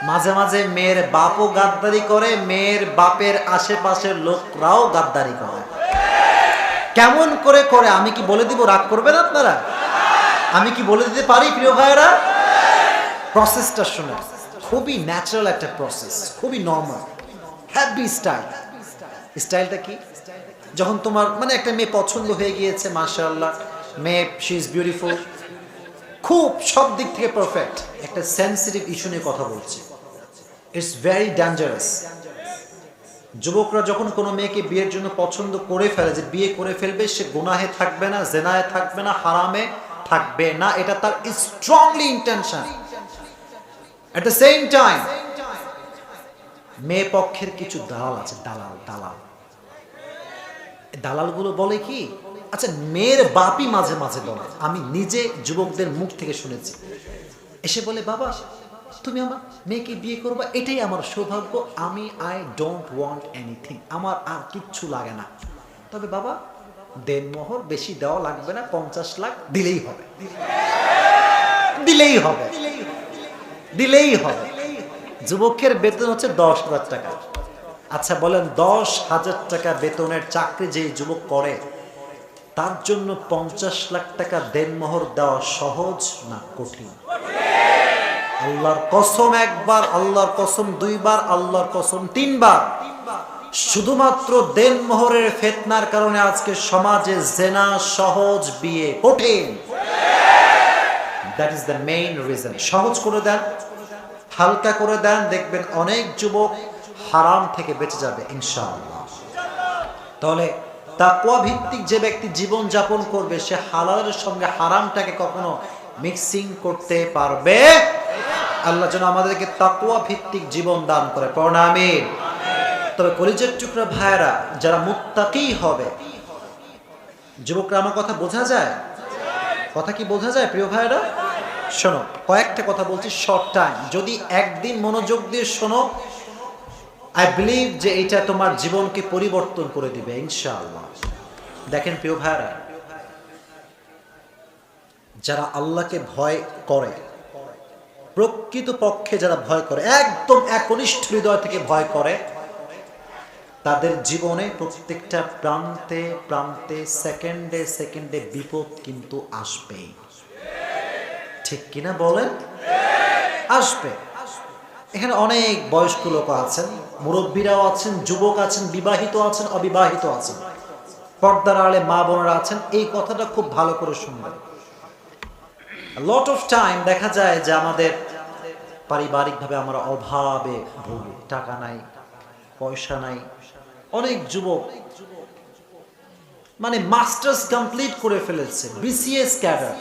মাঝে মাঝে মেয়ের বাপও গাদ্দারি করে, মেয়ের বাপের আশেপাশের লোকরাও গাদ্দারি করে। কেমন করে করে আমি কি বলে দিব? রাগ করবেন আপনারা? আমি কি বলে দিতে পারি প্রিয় ভাইরা? প্রসেসটা শুনে, খুবই ন্যাচারাল একটা প্রসেস, খুবই নর্মাল, হ্যাপি স্টাইল। স্টাইলটা কি? যখন তোমার মানে একটা মেয়ে পছন্দ হয়ে গিয়েছে, মাশাআল্লাহ, মেয়ে শি ইজ বিউটিফুল, খুব সব দিক থেকে পারফেক্ট। একটা সেন্সিটিভ ইস্যু নিয়ে কথা বলছি, ইটস ভেরি ডেঞ্জারাস। যুবকরা যখন কোনো মেয়েকে বিয়ের জন্য পছন্দ করে ফেলে, যে বিয়ে করে ফেলবে, সে গুনাহে থাকবে না, জেনায় থাকবে না, হারামে থাকবে না, এটা তার strongly intention. At the same time মেয়ে পক্ষের কিছু দালাল আছে, দালালগুলো বলে কি, আচ্ছা মেয়ের বাপই মাঝে মাঝে বলে, আমি নিজে যুবকদের মুখ থেকে শুনেছি, এসে বলে, বাবা তুমি আমার মেয়েকে বিয়ে করবা, এটাই আমার সৌভাগ্য, আমি আই ডোন্ট ওয়ান্ট এনিথিং, আমার আর কিচ্ছু লাগে না, তবে বাবা দেনমোহর বেশি দেওয়া লাগবে না, 50 লাখ দিলেই হবে, দিলেই হবে, দিলেই হবে। যুবকের বেতন হচ্ছে 10,000 টাকা। আচ্ছা বলেন, 10,000 টাকা বেতনের চাকরি যে যুবক করে, তার জন্য 50 লাখ টাকা দেনমোহর দেওয়া সহজ না কঠিন? আল্লাহর কসম একবার, আল্লাহর কসম দুইবার, আল্লাহর কসম 3 বার। শুধুমাত্র দেনমোহরের ফিতনার কারণে আজকে সমাজে জেনা সহজ, বিয়ে কঠিন। That is the main reason. সহজ করে দেন, হালকা করে দেন, দেখবেন অনেক যুবক হারাম থেকে বেঁচে যাবে ইনশাআল্লাহ। তাহলে তাকওয়া ভিত্তিক যে ব্যক্তি জীবন যাপন করবে, সে হালালের সঙ্গে হারামটাকে কখনো মিক্সিং করতে পারবে। আল্লাহ যেন আমাদেরকে তাকওয়া ভিত্তিক জীবন দান করে, পড়না আমিন। তবে কলিজার টুকরা ভাইরা, যারা মুত্তাকি হবে, যুবকরা, আমার কথা বোঝা যায়? কথা কি বোঝা যায় প্রিয় ভাইরা? শোনো, কয়েকটা কথা বলছি শর্ট টাইম, যদি একদিন মনোযোগ দিয়ে শোনো, আই বিলিভ যে এটা তোমার জীবনকে পরিবর্তন করে দিবে ইনশাআল্লাহ। দেখেন প্রিয় ভাইরা, যারা আল্লাহকে ভয় করে, প্রকৃত পক্ষে যারা ভয় করে, একদম একনিষ্ঠ হৃদয় থেকে ভয় করে, তাদের জীবনে প্রত্যেকটা প্রান্তে প্রান্তে, সেকেন্ডে সেকেন্ডে বিপদ কিন্তু আসবেই। ঠিক কিনা বলেন? আসবে। এখানে অনেক বয়স্ক লোক আছেন, মুরব্বীরাও আছেন, যুবক আছেন, বিবাহিত আছেন, অবিবাহিত আছেন, পর্দার আড়ালে মা বোনেরা আছেন। এই কথাটা খুব ভালো করে শুনবেন। লট অফ টাইম দেখা যায় যে আমাদের পারিবারিকভাবে আমরা অভাবে ভুগি, টাকা নাই, পয়সা নাই। অনেক যুবক মানে মাস্টার্স কমপ্লিট করে ফেলেছে, বিসিএস ক্যাডার,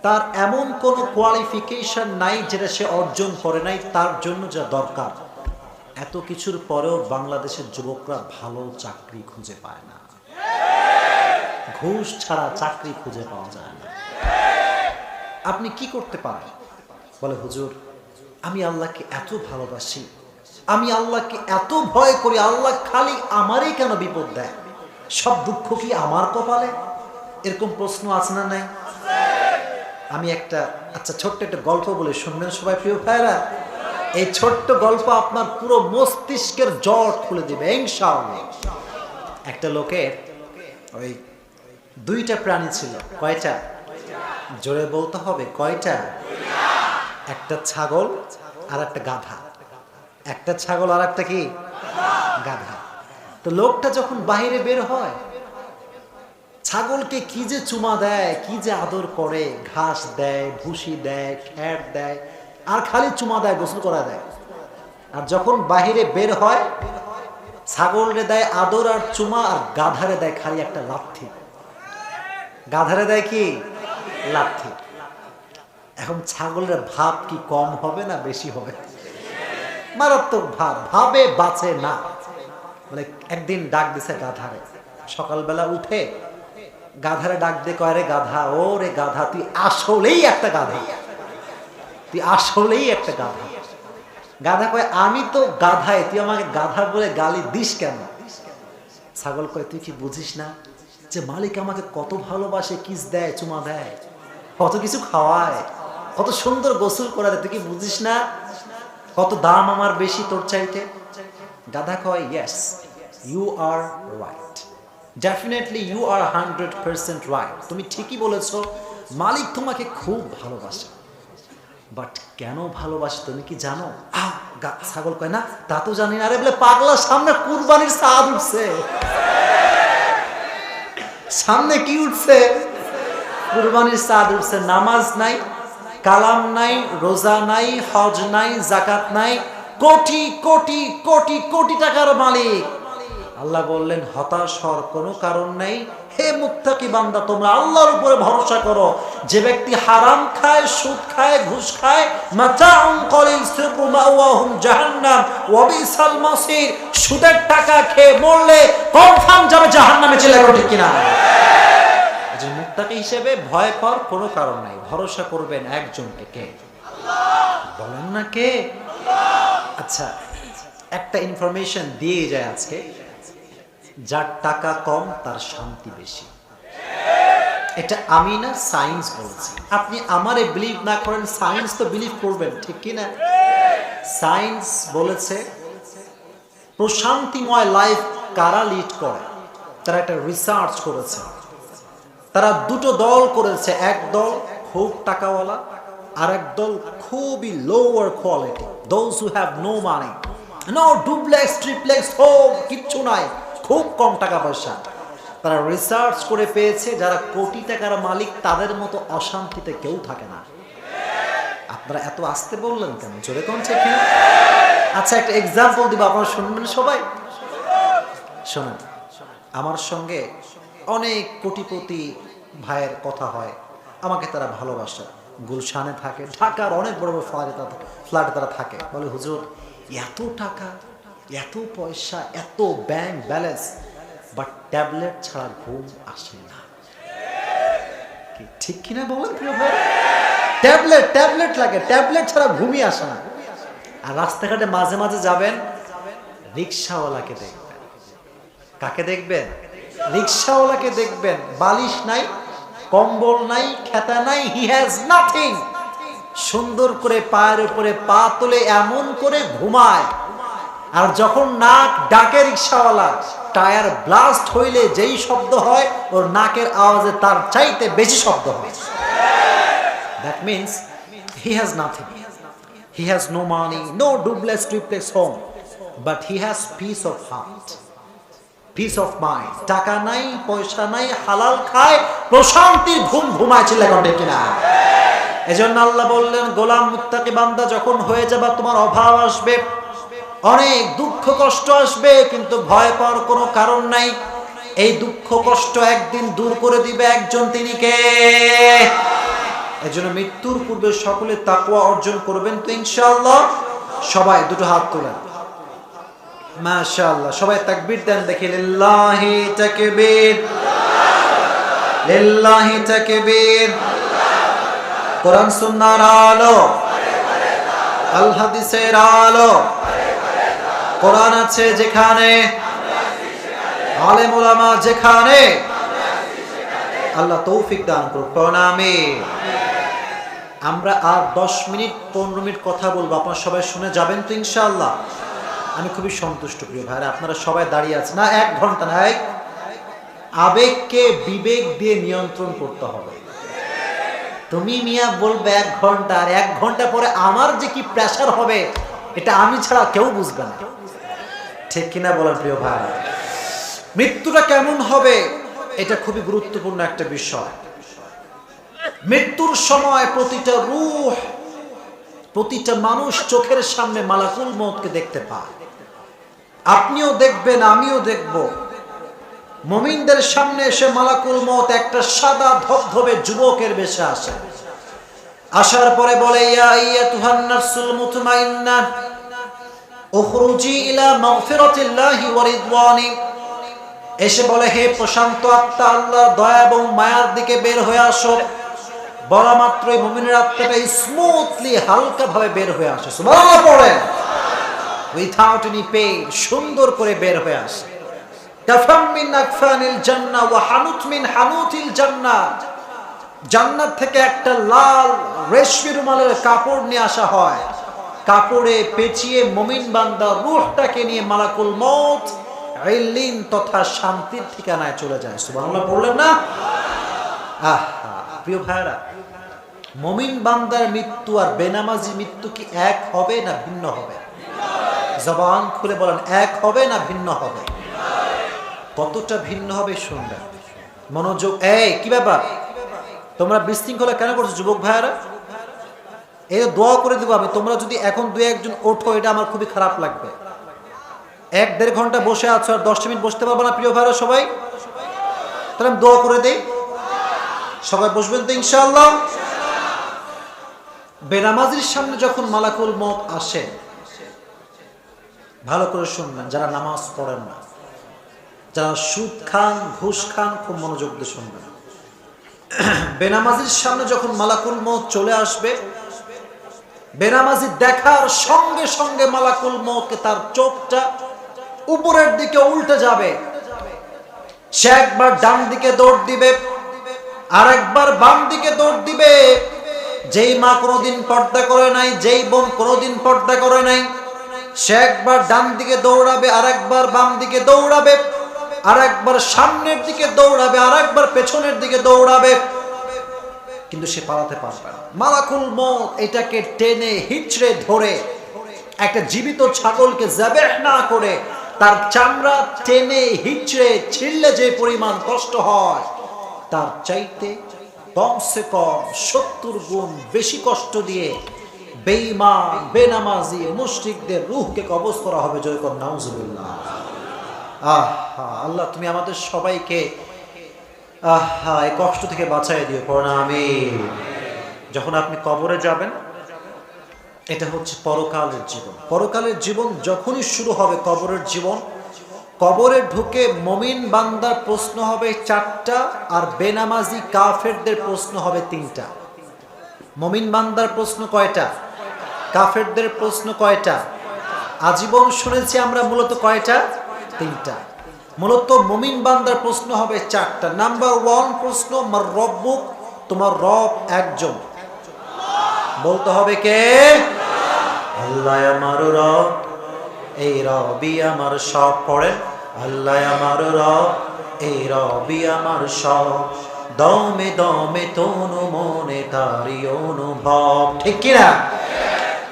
তার এমন কোনো কোয়ালিফিকেশন নাই যেটা সে অর্জন করে নাই, তার জন্য যা দরকার। এত কিছুর পরেও বাংলাদেশের যুবকরা ভালো চাকরি খুঁজে পায় না, ঘুষ ছাড়া চাকরি খুঁজে পাওয়া যায় না। আপনি কি করতে পারেন? বলে, হুজুর আমি আল্লাহকে এত ভালোবাসি, আমি আল্লাহকে এত ভয় করি, আল্লাহ খালি আমারই কেন বিপদ দেয়, সব দুঃখ কি আমার কপালে? এরকম প্রশ্ন আছে না নাই? আমি একটা ছোট্ট একটা গল্প বলে শুনবেন সবাই প্রিয় ভাইরা। এই ছোট্ট গল্প আপনার পুরো মস্তিষ্কের জট খুলে দিবে ইনশাআল্লাহ। একটা লোকের ওই 2টা প্রাণী ছিল। কয়টা? জোরে বলতে হবে, কয়টা? একটা ছাগল আর একটা গাধা। একটা ছাগল আর একটা কি? গাধা। তো লোকটা যখন বাইরে বের হয়, ছাগলকে কি যে চুমা দেয়, কি যে আদর করে, ঘাস দেয়, ভুসি দেয়, খ্যার দেয়, আর খালি চুমা দেয়, গোসল করা দেয়। আর যখন বাহিরে বের হয়, ছাগলরে দেয় আদর আর চুমা, আর গাধারে দেয় খালি একটা লাথি। গাধারে দেয় কি? লাথি। এখন ছাগলের ভাব কি কম হবে না বেশি হবে? মারাত্মক ভাব, ভাবে বাঁচে না। মানে একদিন ডাক দিছে গাধারে, সকালবেলা উঠে গাধারে ডাক দিয়ে কয়, রে গাধা, ও রে গাধা, তুই আসলেই একটা গাধা, তুই আসলেই একটা গাধা। গাধা কয় আমি তো গাধাই, তুই আমাকে গাধা বলে গালি দিস কেন? ছাগল কয় তুই কি বুঝিস না যে মালিক আমাকে কত ভালোবাসে, কিস দেয়, চুমা দেয়, কত কিছু খাওয়ায়, কত সুন্দর গোসল করা দেয়, তুই কি বুঝিস না কত দাম আমার বেশি তোর চাইতে? গাধা কয় yes, you are right, definitely you are 100% right, তুমি ঠিকই বলেছো, মালিক তোমাকে খুব ভালোবাসে। বাট কেন ভালোবাসে তুমি কি জানো? ছাগল কয় না তা তো জানি না। আরে বলে পাগলা, সামনে কুরবানির চাঁদ উঠছে, সামনে কি উঠছে? কুরবানির চাঁদ উঠছে। নামাজ নাই, কালাম নাই, রোজা নাই, হজ নাই, জাকাত নাই, কোটি কোটি কোটি কোটি টাকার মালিক। আল্লাহ বললেন হতাশ হওয়ার কোনো কারণ নেই, হে মুত্তাকি বান্দা তোমরা আল্লাহর উপরে ভরসা করো। যে ব্যক্তি হারাম খায়, সুদ খায়, ঘুষ খায়, মাতাউন কলিল সিররু মাওয়াহুম জাহান্নাম ওয়া বিসাল মাসির, সুদের টাকা খেয়ে মরলে কনফার্ম যাবে জাহান্নামে। চিল্লায় ঠিক কিনা? যে মুত্তাকি হিসেবে ভয় পাওয়ার কোনো কারণ নাই, ভরসা করবেন একজনকে। কে? বলেন না কে? আচ্ছা, একটা ইনফরমেশন দিয়ে যায় আজকে, যার টাকা কম তার শান্তি বেশি। এটা আমি না, সায়েন্স বলছে। আপনি আমারে বিলিভ না করেন, সায়েন্স তো বিলিভ করবেন, ঠিক কি না? সায়েন্স বলেছে প্রশান্তিময় লাইফ কারা লিড করে, তারা একটা রিসার্চ করেছে। তারা দুটো দল করেছে, এক দল খুব টাকাওয়ালা, আর এক দল খুবই lower quality, those who have no money, no duplex triplex home, কিচ্ছু নাই, খুব কম টাকা পয়সা। তারা রিসার্চ করে পেয়েছে যারা কোটি টাকার মালিক তাদের মতো অশান্তিতে কেউ থাকে না। আপনারা এত আসতে বললেন কেন? জোরে কোন ঠিক না? আচ্ছা, একটা এক্সাম্পল দিব, আপনারা শুনবেন সবাই। শোনেন, আমার সঙ্গে অনেক কোটিপতি ভাইয়ের কথা হয়, আমাকে তারা ভালোবাসে, গুলশানে থাকে, ঢাকার অনেক বড় বড় ফ্ল্যাটে তারা থাকে। বলে হুজুর এত টাকা, এত পয়সা, এত ব্যাংক ব্যালেন্স, বাট ট্যাবলেট ছাড়া ঘুম আসে না। ঠিক কিনা বলেন প্রিয় ভাই? ট্যাবলেট ট্যাবলেট লাগে, ট্যাবলেট ছাড়া ঘুমই আসে না। আর রাস্তাঘাটে মাঝে মাঝে যাবেন, রিক্সাওয়ালাকে দেখবেন। কাকে দেখবেন? রিক্সাওয়ালাকে দেখবেন, বালিশ নাই, কম্বল নাই, খেতা নাই, হি হ্যাজ নাথিং। সুন্দর করে পায়ের উপরে পা তুলে এমন করে ঘুমায়, আর যখন নাক ডাকে রিক্সাওয়ালা, টায়ার ব্লাস্ট হইলে যেই শব্দ হয়, ওর নাকের আওয়াজে তার চাইতে বেশি শব্দ হয়। That means he has nothing, he has no money, no duplex triplex home, but he has peace of heart, peace of mind. টাকা নাই, পয়সা নাই, হালাল খায়, প্রশান্তির ঘুম ঘুমায়। চিল্লায় কিনা? এজন্য আল্লাহ বললেন গোলাম মুত্তাকি বান্দা যখন হয়ে যাবা, তোমার অভাব আসবে, অনেক দুঃখ কষ্ট আসবে, কিন্তু ভয় পাওয়ার কোনো কারণ নাই। এই দুঃখ কষ্ট একদিন দূর করে দিবে একজন, তিনি কে? এজন্য মৃত্যুর পূর্বে সকলে তাকওয়া অর্জন করবেন তো ইনশাআল্লাহ। সবাই দুটো হাত তোলেন, মাশাআল্লাহ। সবাই তাকবীর দেন দেখি, লিল্লাহি তাকবীর, লিল্লাহি তাকবীর। কোরআন সুন্নাহর আলো, আল হাদিসের আলো, কোরআন আছে যেখানে, আলেম ওলামা যেখানে, আল্লাহ তৌফিক দান করুন। আমিন। আমরা আর 10 মিনিট 15 মিনিট কথা বলবো, আপনারা সবাই শুনে যাবেন তো ইনশাআল্লাহ। আমি খুবই সন্তুষ্ট প্রিয় ভাইরা, আপনারা সবাই দাঁড়িয়ে আছেন না, 1 ঘন্টা নাই। আবেগকে বিবেক দিয়ে নিয়ন্ত্রণ করতে হবে। তুমি মিয়া বলবে 1 ঘন্টা, আর 1 ঘন্টা পরে আমার যে কি প্রেসার হবে, এটা আমি ছাড়া কেউ বুঝবে না। ঠিক কিনা বলেন প্রিয় ভাই? মৃত্যুটা কেমন হবে, এটা খুবই গুরুত্বপূর্ণ একটা বিষয়। মৃত্যুর সময় প্রতিটা রূহ, প্রতিটা মানুষ চোখের সামনে মালাকুল মউতকে দেখতে পায়। আপনিও দেখবেন, আমিও দেখব। মুমিনদের সামনে এসে মালাকুল মউত একটা সাদা ধবধবে যুবকের বেশে আসে। আসার পরে বলে, ইয়া আইয়াতুহান নাফসুল মুতমাইন্না উখরুজি ইলা মাগফিরাতিল্লাহি ওয়া রিদওয়ানি। এসে বলে, হে প্রশান্ত আত্মা, আল্লাহর দয়া এবং মায়ার দিকে বের হয়ে আসো। বলা মাত্রই মুমিনের আত্মাটা স্মুথলি হালকা ভাবে বের হয়ে আসে। সুবহানাল্লাহ পড়েন। উইথাউট এনি পেইন সুন্দর করে বের হয়ে আসে। কাফাম মিন আকফানিল জান্নাহ ওয়া হানুত মিন হানুতিল জান্নাহ, জান্নাত থেকে একটা লাল রেশমি রুমালের কাপড় নিয়ে আসা হয়, কাপড়ে পেঁচিয়ে মুমিন বান্দার রূহটাকে নিয়ে মালাকুল মউত ইল্লিন তথা শান্তির ঠিকানায় চলে যায়। সুবহানাল্লাহ বললেন না? প্রিয় ভাইরা, মুমিন বান্দার মৃত্যু আর বেনামাজি মৃত্যু কি এক হবে না ভিন্ন হবে? জবান খুলে বলেন, এক হবে না ভিন্ন হবে? কতটা ভিন্ন হবে শুনবেন, মনোযোগ। কি ব্যাপার, তোমরা বিশৃঙ্খলা কেন করছো যুবক ভাইয়ারা? এই দোয়া করে দিব আমি, তোমরা যদি এখন দুই একজন ওঠো এটা আমার খুবই খারাপ লাগবে। 1-1.5 ঘন্টা বসে আছো আর 10 মিনিট বসতে পারবো না প্রিয় ভাইরা সবাই? তাহলে আমি দোয়া করে দেই, সবাই বসবেন তো ইনশাআল্লাহ? বেনামাজির সামনে যখন মালাকুল মউত আসে, ভালো করে শুনবেন, যারা নামাজ পড়েন না, যারা সুদ খান ঘুষ খান, খুব মনোযোগ দিয়ে শুনবেন। বেনামাজির সামনে যখন মালাকুল মউত চলে আসবে, বেনামাজি দেখার সঙ্গে সঙ্গে মালাকুল মউতকে তার চোখটা উপরের দিকে উল্টে যাবে। সে একবার ডান দিকে দৌড় দিবে, আর একবার বাম দিকে দৌড় দিবে। যেই মা কোনোদিন পর্দা করে নাই, যেই বোন কোনোদিন পর্দা করে নাই, সে একবার ডান দিকে দৌড়াবে, আর একবার বাম দিকে দৌড়াবে, আর একবার সামনের দিকে দৌড়াবে, আর একবার পেছনের দিকে দৌড়াবে, কিন্তু সে পালাতে পারবে না। মালাকুল মউত এটাকে টেনে হিচড়ে ধরে, একটা জীবিত ছাগলকে যাবেহ না করে তার চামড়া টেনে হিচড়ে ছিঁড়লে যে পরিমাণ কষ্ট হয়, তার চাইতে কমসে কম 70 গুণ বেশি কষ্ট দিয়ে বেঈমান বেনামাজি মুশরিকদের রূহকে কবজ করা হবে। জয় কর নাউজুবিল্লাহ। আল্লাহ তুমি আমাদের সবাইকে এই কষ্ট থেকে বাঁচাই দিও, পড়ো না আমিন। যখন আপনি কবরে যাবেন, এটা হচ্ছে পরকালের জীবন। পরকালের জীবন যখনই শুরু হবে, কবরের জীবন, কবরে ঢুকে মুমিন বান্দার প্রশ্ন হবে 4টা, আর বেনামাজি কাফেরদের প্রশ্ন হবে 3টা। মুমিন বান্দার প্রশ্ন কয়টা? কাফেরদের প্রশ্ন কয়টা? আজীবন শুনেছি আমরা মূলত কয়টা? 3টা। মূলত মুমিন বান্দার প্রশ্ন হবে 4টা। নাম্বার 1 প্রশ্ন, মার রব্বুক, তোমার রব একজন। বলতে হবে কে? আল্লাহ আমার রব, এই রবই আমার সব। পড়ে, আল্লাহ আমার রব, এই রবই আমার সব। দমে দমে তনু মনে তারি অনুভব। ঠিক কিনা?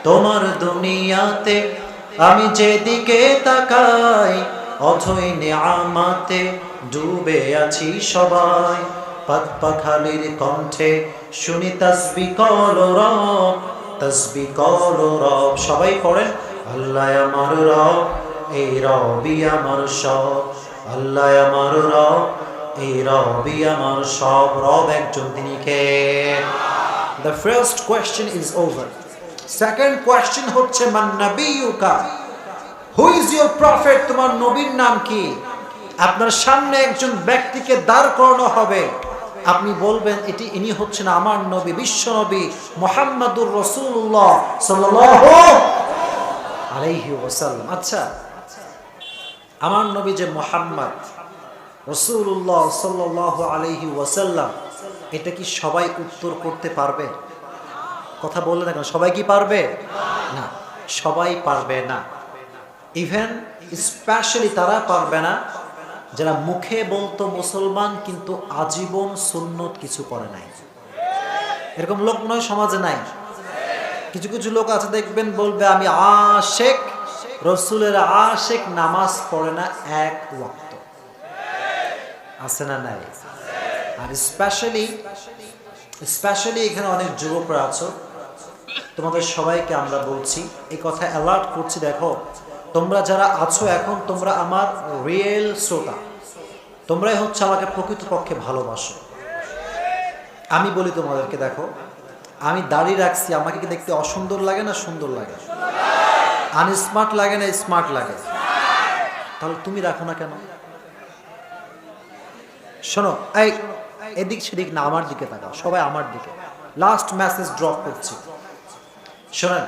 তোমার দুনিয়াতে আমি যেদিকে তাকাই, অথই নিয়ামতে ডুবে আছি সবাই। পাখালির কণ্ঠে শুনি তাসবিহ করো রব, তাসবিহ করো রব। সবাই পড়েন, আল্লাহ আমার রব, এই রবই আমার সব। আল্লাহ আমার রব, এই রবই আমার সব। রব একজন, তিনি কে? The first question is over. Second question হচ্ছে, মান নাবিয়ুকা, হু ইজ ইউর প্রফেট, তোমার নবীর নাম কি? আপনার সামনে একজন ব্যক্তিকে দাঁড় করানো হবে, আপনি বলবেন ইনি হচ্ছেন আমার নবী, বিশ্ব নবী মুহাম্মাদুর রাসূলুল্লাহ সাল্লাল্লাহু আলাইহি ওয়াসাল্লাম। আচ্ছা, আমার নবী যে মুহাম্মদ রাসূলুল্লাহ সাল্লাল্লাহু আলাইহি ওয়াসাল্লাম, এটা কি সবাই উত্তর করতে পারবে? কথা বললেন না কেন? সবাই কি পারবে? না, সবাই পারবে না। ইভেন স্পেশালি তারা পারবে না যারা মুখে বলতো মুসলমান কিন্তু আজীবন সুন্নত কিছু করে নাই। এরকম লোক নয় সমাজে নাই? কিছু কিছু লোক আছে দেখবেন, বলবে আমি আশেক, রসুলের আশেক, নামাজ পড়ে না এক ওয়াক্ত। আছে না নাই? আর স্পেশালি এখানে অনেক যুবকরা আছো, তোমাদের সবাইকে আমরা বলছি, এই কথা অ্যালার্ট করছি। দেখো, তোমরা যারা আছো এখন, তোমরা আমার রিয়েল শ্রোতা, তোমরাই হচ্ছে আমাকে প্রকৃতপক্ষে ভালোবাসো। আমি বলি তোমাদেরকে, দেখো আমি দাড়ি রাখছি, আমাকে কি দেখতে অসুন্দর লাগে না সুন্দর লাগে? আনস্মার্ট লাগে না স্মার্ট লাগে? তাহলে তুমি রাখো না কেন? শোনো, এই এদিক সেদিক না, আমার দিকে তাকাও, সবাই আমার দিকে। লাস্ট মেসেজ ড্রপ করছি, শোনেন।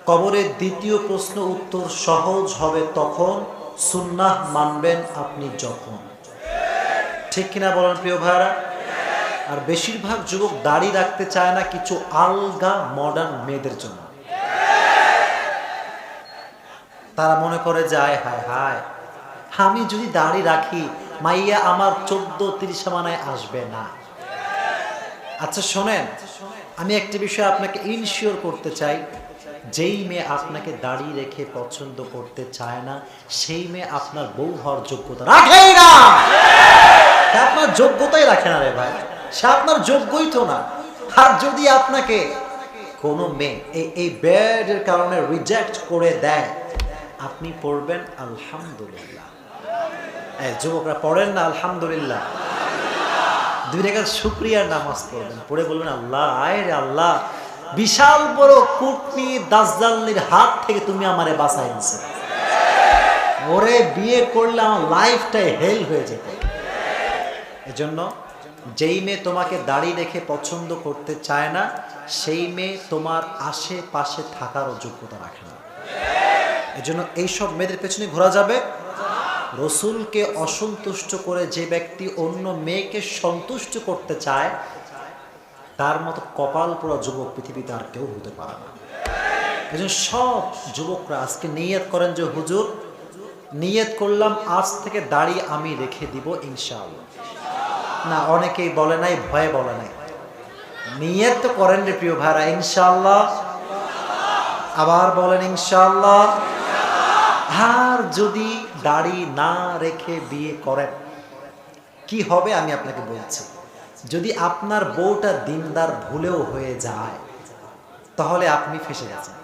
কবরের দ্বিতীয় প্রশ্ন উত্তর সহজ হবে তখন, সুন্নাহ মানবেন আপনি যখন। ঠিক কিনা বলেন প্রিয় ভাইরা? আর বেশিরভাগ যুবক দাড়ি রাখতে চায় না কিছু আলগা মডার্ন মেয়েদের জন্য। তারা মনে করে যায় হায় হায়, আমি যদি দাড়ি রাখি মাইয়া আমার 14-30 মানায় আসবে না। আচ্ছা শোনেন, আমি একটা বিষয় আপনাকে ইনশিওর করতে চাই, যেই মেয়ে আপনাকে দাড়ি রেখে পছন্দ করতে চায় না সেই মেয়ে আপনার বউ হওয়ার যোগ্যতা রাখেই না। সে আপনার যোগ্যতাই রাখে না রে ভাই, সে আপনার যোগ্যই তো না। আর যদি আপনাকে কোনো মেয়ে এই ব্যাডের কারণে রিজেক্ট করে দেয়, আপনি পড়বেন আলহামদুলিল্লাহ। যুবকরা পড়েন না আলহামদুলিল্লাহ? 2 রাকাত শুকরিয়ার নামাজ পড়বেন, পড়ে বলবেন আল্লাহ, আয় রে আল্লাহ, বিশাল বড় কুটনি দাজ্জালের হাত থেকে তুমি আমারে বাঁচাইছো। ওরে বিয়ে করলে আমার লাইফটাই হেল হয়ে যেত। এজন্য যেই মেয়ে তোমাকে দাড়ি রেখে পছন্দ করতে চায় না সেই মেয়ে তোমার আশেপাশে থাকার যোগ্যতা রাখে না। এজন্য এইসব মেয়েদের পেছনে ঘোরা যাবে। রসুলকে অসন্তুষ্ট করে যে ব্যক্তি অন্য মেয়েকে সন্তুষ্ট করতে চায়, তার মতো কপাল পোড়া যুবক পৃথিবীতে আর কেউ হতে পারে না। এজন্য সব যুবকরা আজকে নিয়ত করেন যে হুজুর, নিয়ত করলাম আজ থেকে দাড়ি আমি রেখে দিব ইনশাআল্লাহ। না, অনেকেই বলে নাই, ভয়ে বলে নাই। নিয়ত তো করেন রে প্রিয় ভাইরা, ইনশাআল্লাহ। আবার বলেন ইনশাআল্লাহ। আর যদি দাড়ি না রেখে বিয়ে করেন কি হবে আমি আপনাকে বলছি। যদি আপনার বউটা দিনদার ভুলেও হয়ে যায় তাহলে আপনি ফেঁসে গেছেন।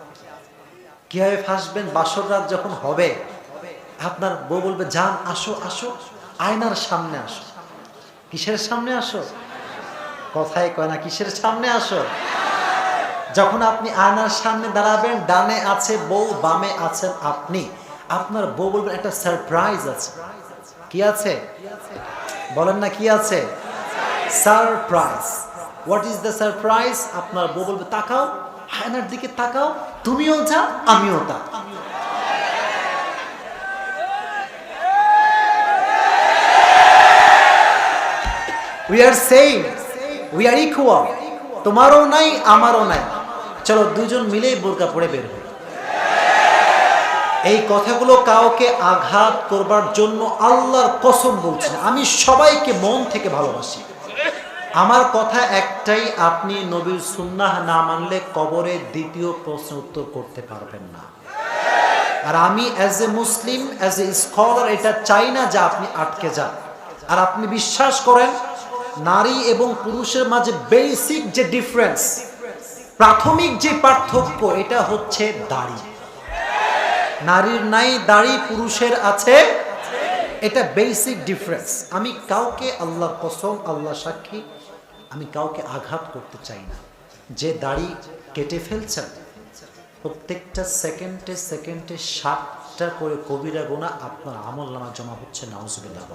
কিভাবে ফাঁসবেন? বাসর রাত যখন হবে আপনার বউ বলবে জান আসো আসো, আয়নার সামনে আসো। কিসের সামনে আসো? কথাই কয় না, কিসের সামনে আসো? যখন আপনি আয়নার সামনে দাঁড়াবেন, ডানে আছে বউ, বামে আছেন আপনি। আপনার বউ বলবেন একটা সারপ্রাইজ আছে। কি আছে বলেন না, কি আছে? Surprise. What is the surprise? আপনার বউ বলবে তাকাও, আয়নার দিকে তাকাও, তুমিও যা আমিও তা। We are same, we are equal. তোমারও নাই আমারও নাই, চলো দুজন মিলেই বোরকা পরে বের হই। এই কথাগুলো কাউকে আঘাত করবার জন্য আল্লাহর কসম বলছি, আমি সবাইকে মন থেকে ভালোবাসি। আমার কথা একটাই, আপনি নবীর সুন্নাহ না মানলে কবরের দ্বিতীয় প্রশ্ন উত্তর করতে পারবেন না। আর আমি as a Muslim, as a scholar এটা চাই না যে আপনি আটকে যান। আর আপনি বিশ্বাস করেন নারী এবং পুরুষের মাঝে বেসিক যে ডিফারেন্স, প্রাথমিক যে পার্থক্য, এটা হচ্ছে দাড়ি। নারীর নাই দাড়ি, পুরুষের আছে, এটা বেসিক ডিফারেন্স। আমি কাউকে, আল্লাহর কসম, আল্লাহ সাক্ষী, আমি কাউকে আঘাত করতে চাই না। যে দাড়ি কেটে ফেলছেন প্রত্যেকটা সেকেন্ডে সেকেন্ডে 7টা করে কবিরা গুনাহ আপনার আমলনামা জমা হচ্ছে, নাউজুবিল্লাহ।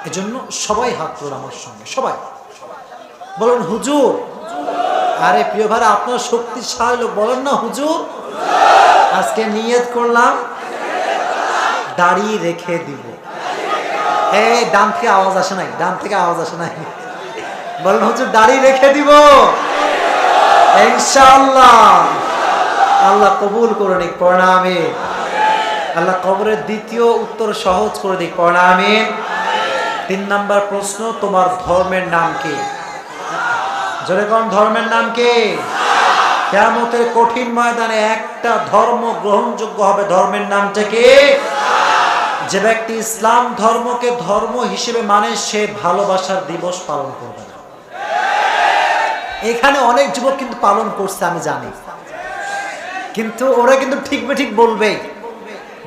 এজন্য সবাই হাত তোলেন আমার সঙ্গে, সবাই বলেন হুজুর। আরে প্রিয় ভাই, আপনার শক্তিশালী লোক, বলেন না হুজুর আজকে নিয়ত করলাম দাড়ি রেখে দিব। এই ডান থেকে আওয়াজ আসে নাই, ডান থেকে আওয়াজ আসে নাই, বলেন হুজুর দাড়ি রেখে দিব ইনশাআল্লাহ। আল্লাহ কবুল করে নিক, পড়না আমিন। আল্লাহ কবরের দ্বিতীয় উত্তর সহজ করে দিক, পড়না আমিন। 3 নাম্বার প্রশ্ন, তোমার ধর্মের নাম কি? জোরে কোন ধর্মের নাম কি? কিয়ামতের কঠিন ময়দানে একটা ধর্ম গ্রহণযোগ্য হবে, ধর্মের নামটা কি? যে ব্যক্তি ইসলাম ধর্মকে ধর্ম হিসেবে মানে সে ভালোবাসার দিবস পালন করবে না। এখানে অনেক যুবক কিন্তু পালন করছে আমি জানি, কিন্তু ওরা কিন্তু ঠিক বেঠিক বলবে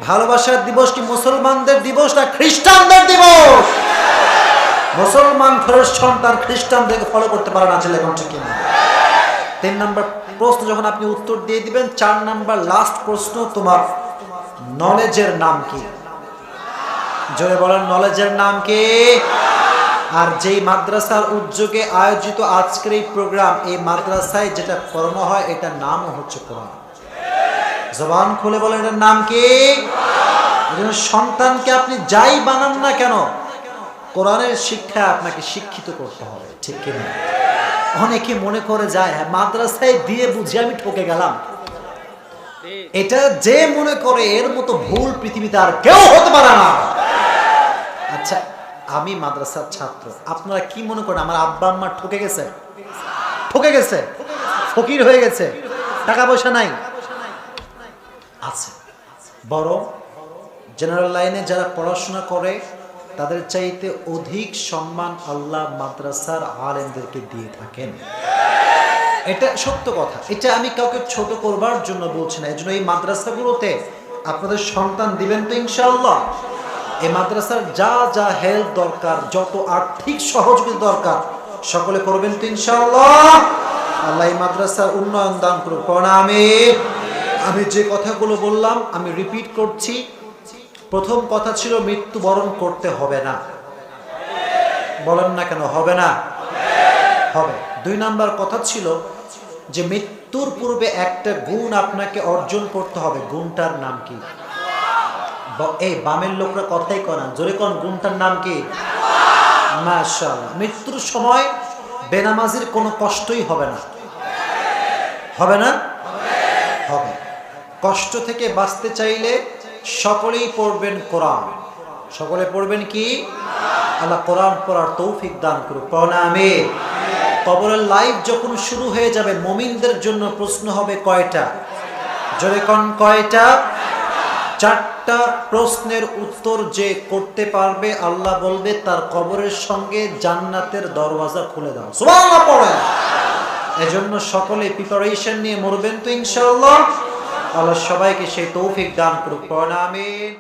ভালোবাসার দিবস কি মুসলমানদের দিবস না খ্রিস্টানদের দিবস? মুসলমান ফেরত সন্তান খ্রিস্টানদেরকে ফলো করতে পারে না, ছেলে কোন ঠিক কিনা? 3 নাম্বার প্রশ্ন যখন আপনি উত্তর দিয়ে দিবেন, 4 নাম্বার লাস্ট প্রশ্ন, তোমার নলেজের নাম কি? জোরে বলেন নলেজের নাম কি? আর যেই মাদ্রাসার উদ্যোগে আয়োজিত আজকের এই প্রোগ্রাম, এই মাদ্রাসায় যেটা পড়ানো হয় এটার নামও হচ্ছে কোরআন। জবান খুলে বলেন এটার নাম কি? এজন্য সন্তানকে আপনি যাই বানান না কেন, কোরআনের শিক্ষা আপনাকে শিক্ষিত করতে হবে, ঠিক কিনা? অনেকে মনে করে যায় হ্যাঁ মাদ্রাসায় দিয়ে বুঝি আমি ঠকে গেলাম। এটা যে মনে করে এর মতো ভুল পৃথিবীতে আর কেউ হতে পারে না। আচ্ছা, আমি মাদ্রাসার ছাত্র, আপনারা কি মনে করেন আমার আব্বা আম্মা ঠকে গেছে? ঠকে গেছে, ফকির হয়ে গেছে, টাকা পয়সা নাই? আছে। বড় জেনারেল লাইনে যারা পড়াশোনা করে তাদের চাইতে অধিক সম্মান আল্লাহ মাদ্রাসার আলেমদেরকে দিয়ে থাকেন। এটা সত্য কথা, এটা আমি কাউকে ছোট করবার জন্য বলছি না। এই জন্য এই মাদ্রাসাগুলোতে আপনাদের সন্তান দিবেন তো ইনশাআল্লাহ। এই মাদ্রাসার যা যা হেল্প দরকার, যত আর্থিক সহযোগিতা দরকার সকলে করবেন তো ইনশাআল্লাহ। আল্লাহ এই মাদ্রাসার উন্নয়ন দান করুন, আমি যে কথাগুলো বললাম আমি রিপিট করছি। প্রথম কথা ছিল মৃত্যুবরণ করতে হবে না। বলেন না কেন হবে না? হবে। 2 নাম্বার কথা ছিল যে মৃত্যুর পূর্বে একটা গুণ আপনাকে অর্জন করতে হবে। গুণটার নাম কি? এই বামের লোকরা কথাই কয় না, জোরে কোন গুণটার নাম কি? মাশাআল্লাহ। মৃত্যুর সময় বেনামাজির কোনো কষ্টই হবে না। হবে না? হবে। কষ্ট থেকে বাঁচতে চাইলে সকলেই পড়বেন কোরআন। সকলে পড়বেন কি? আল্লাহ কোরআন পড়ার তৌফিক দান করুক, পড়না আমিন। কবরের লাইফ যখন শুরু হয়ে যাবে মুমিনদের জন্য প্রশ্ন হবে কয়টা? জোরে কোন কয়টা? 4টা প্রশ্নের উত্তর যে করতে পারবে আল্লাহ বলবে তার কবরের সঙ্গে জান্নাতের দরওয়াজা খুলে দাও। সুবহানাল্লাহ পড়েন। এজন্য সকলে প্রিপারেশন নিয়ে মরবেন তো ইনশাআল্লাহ। আল্লাহ সবাইকে সেই তৌফিক দান করুক, পড়না আমিন।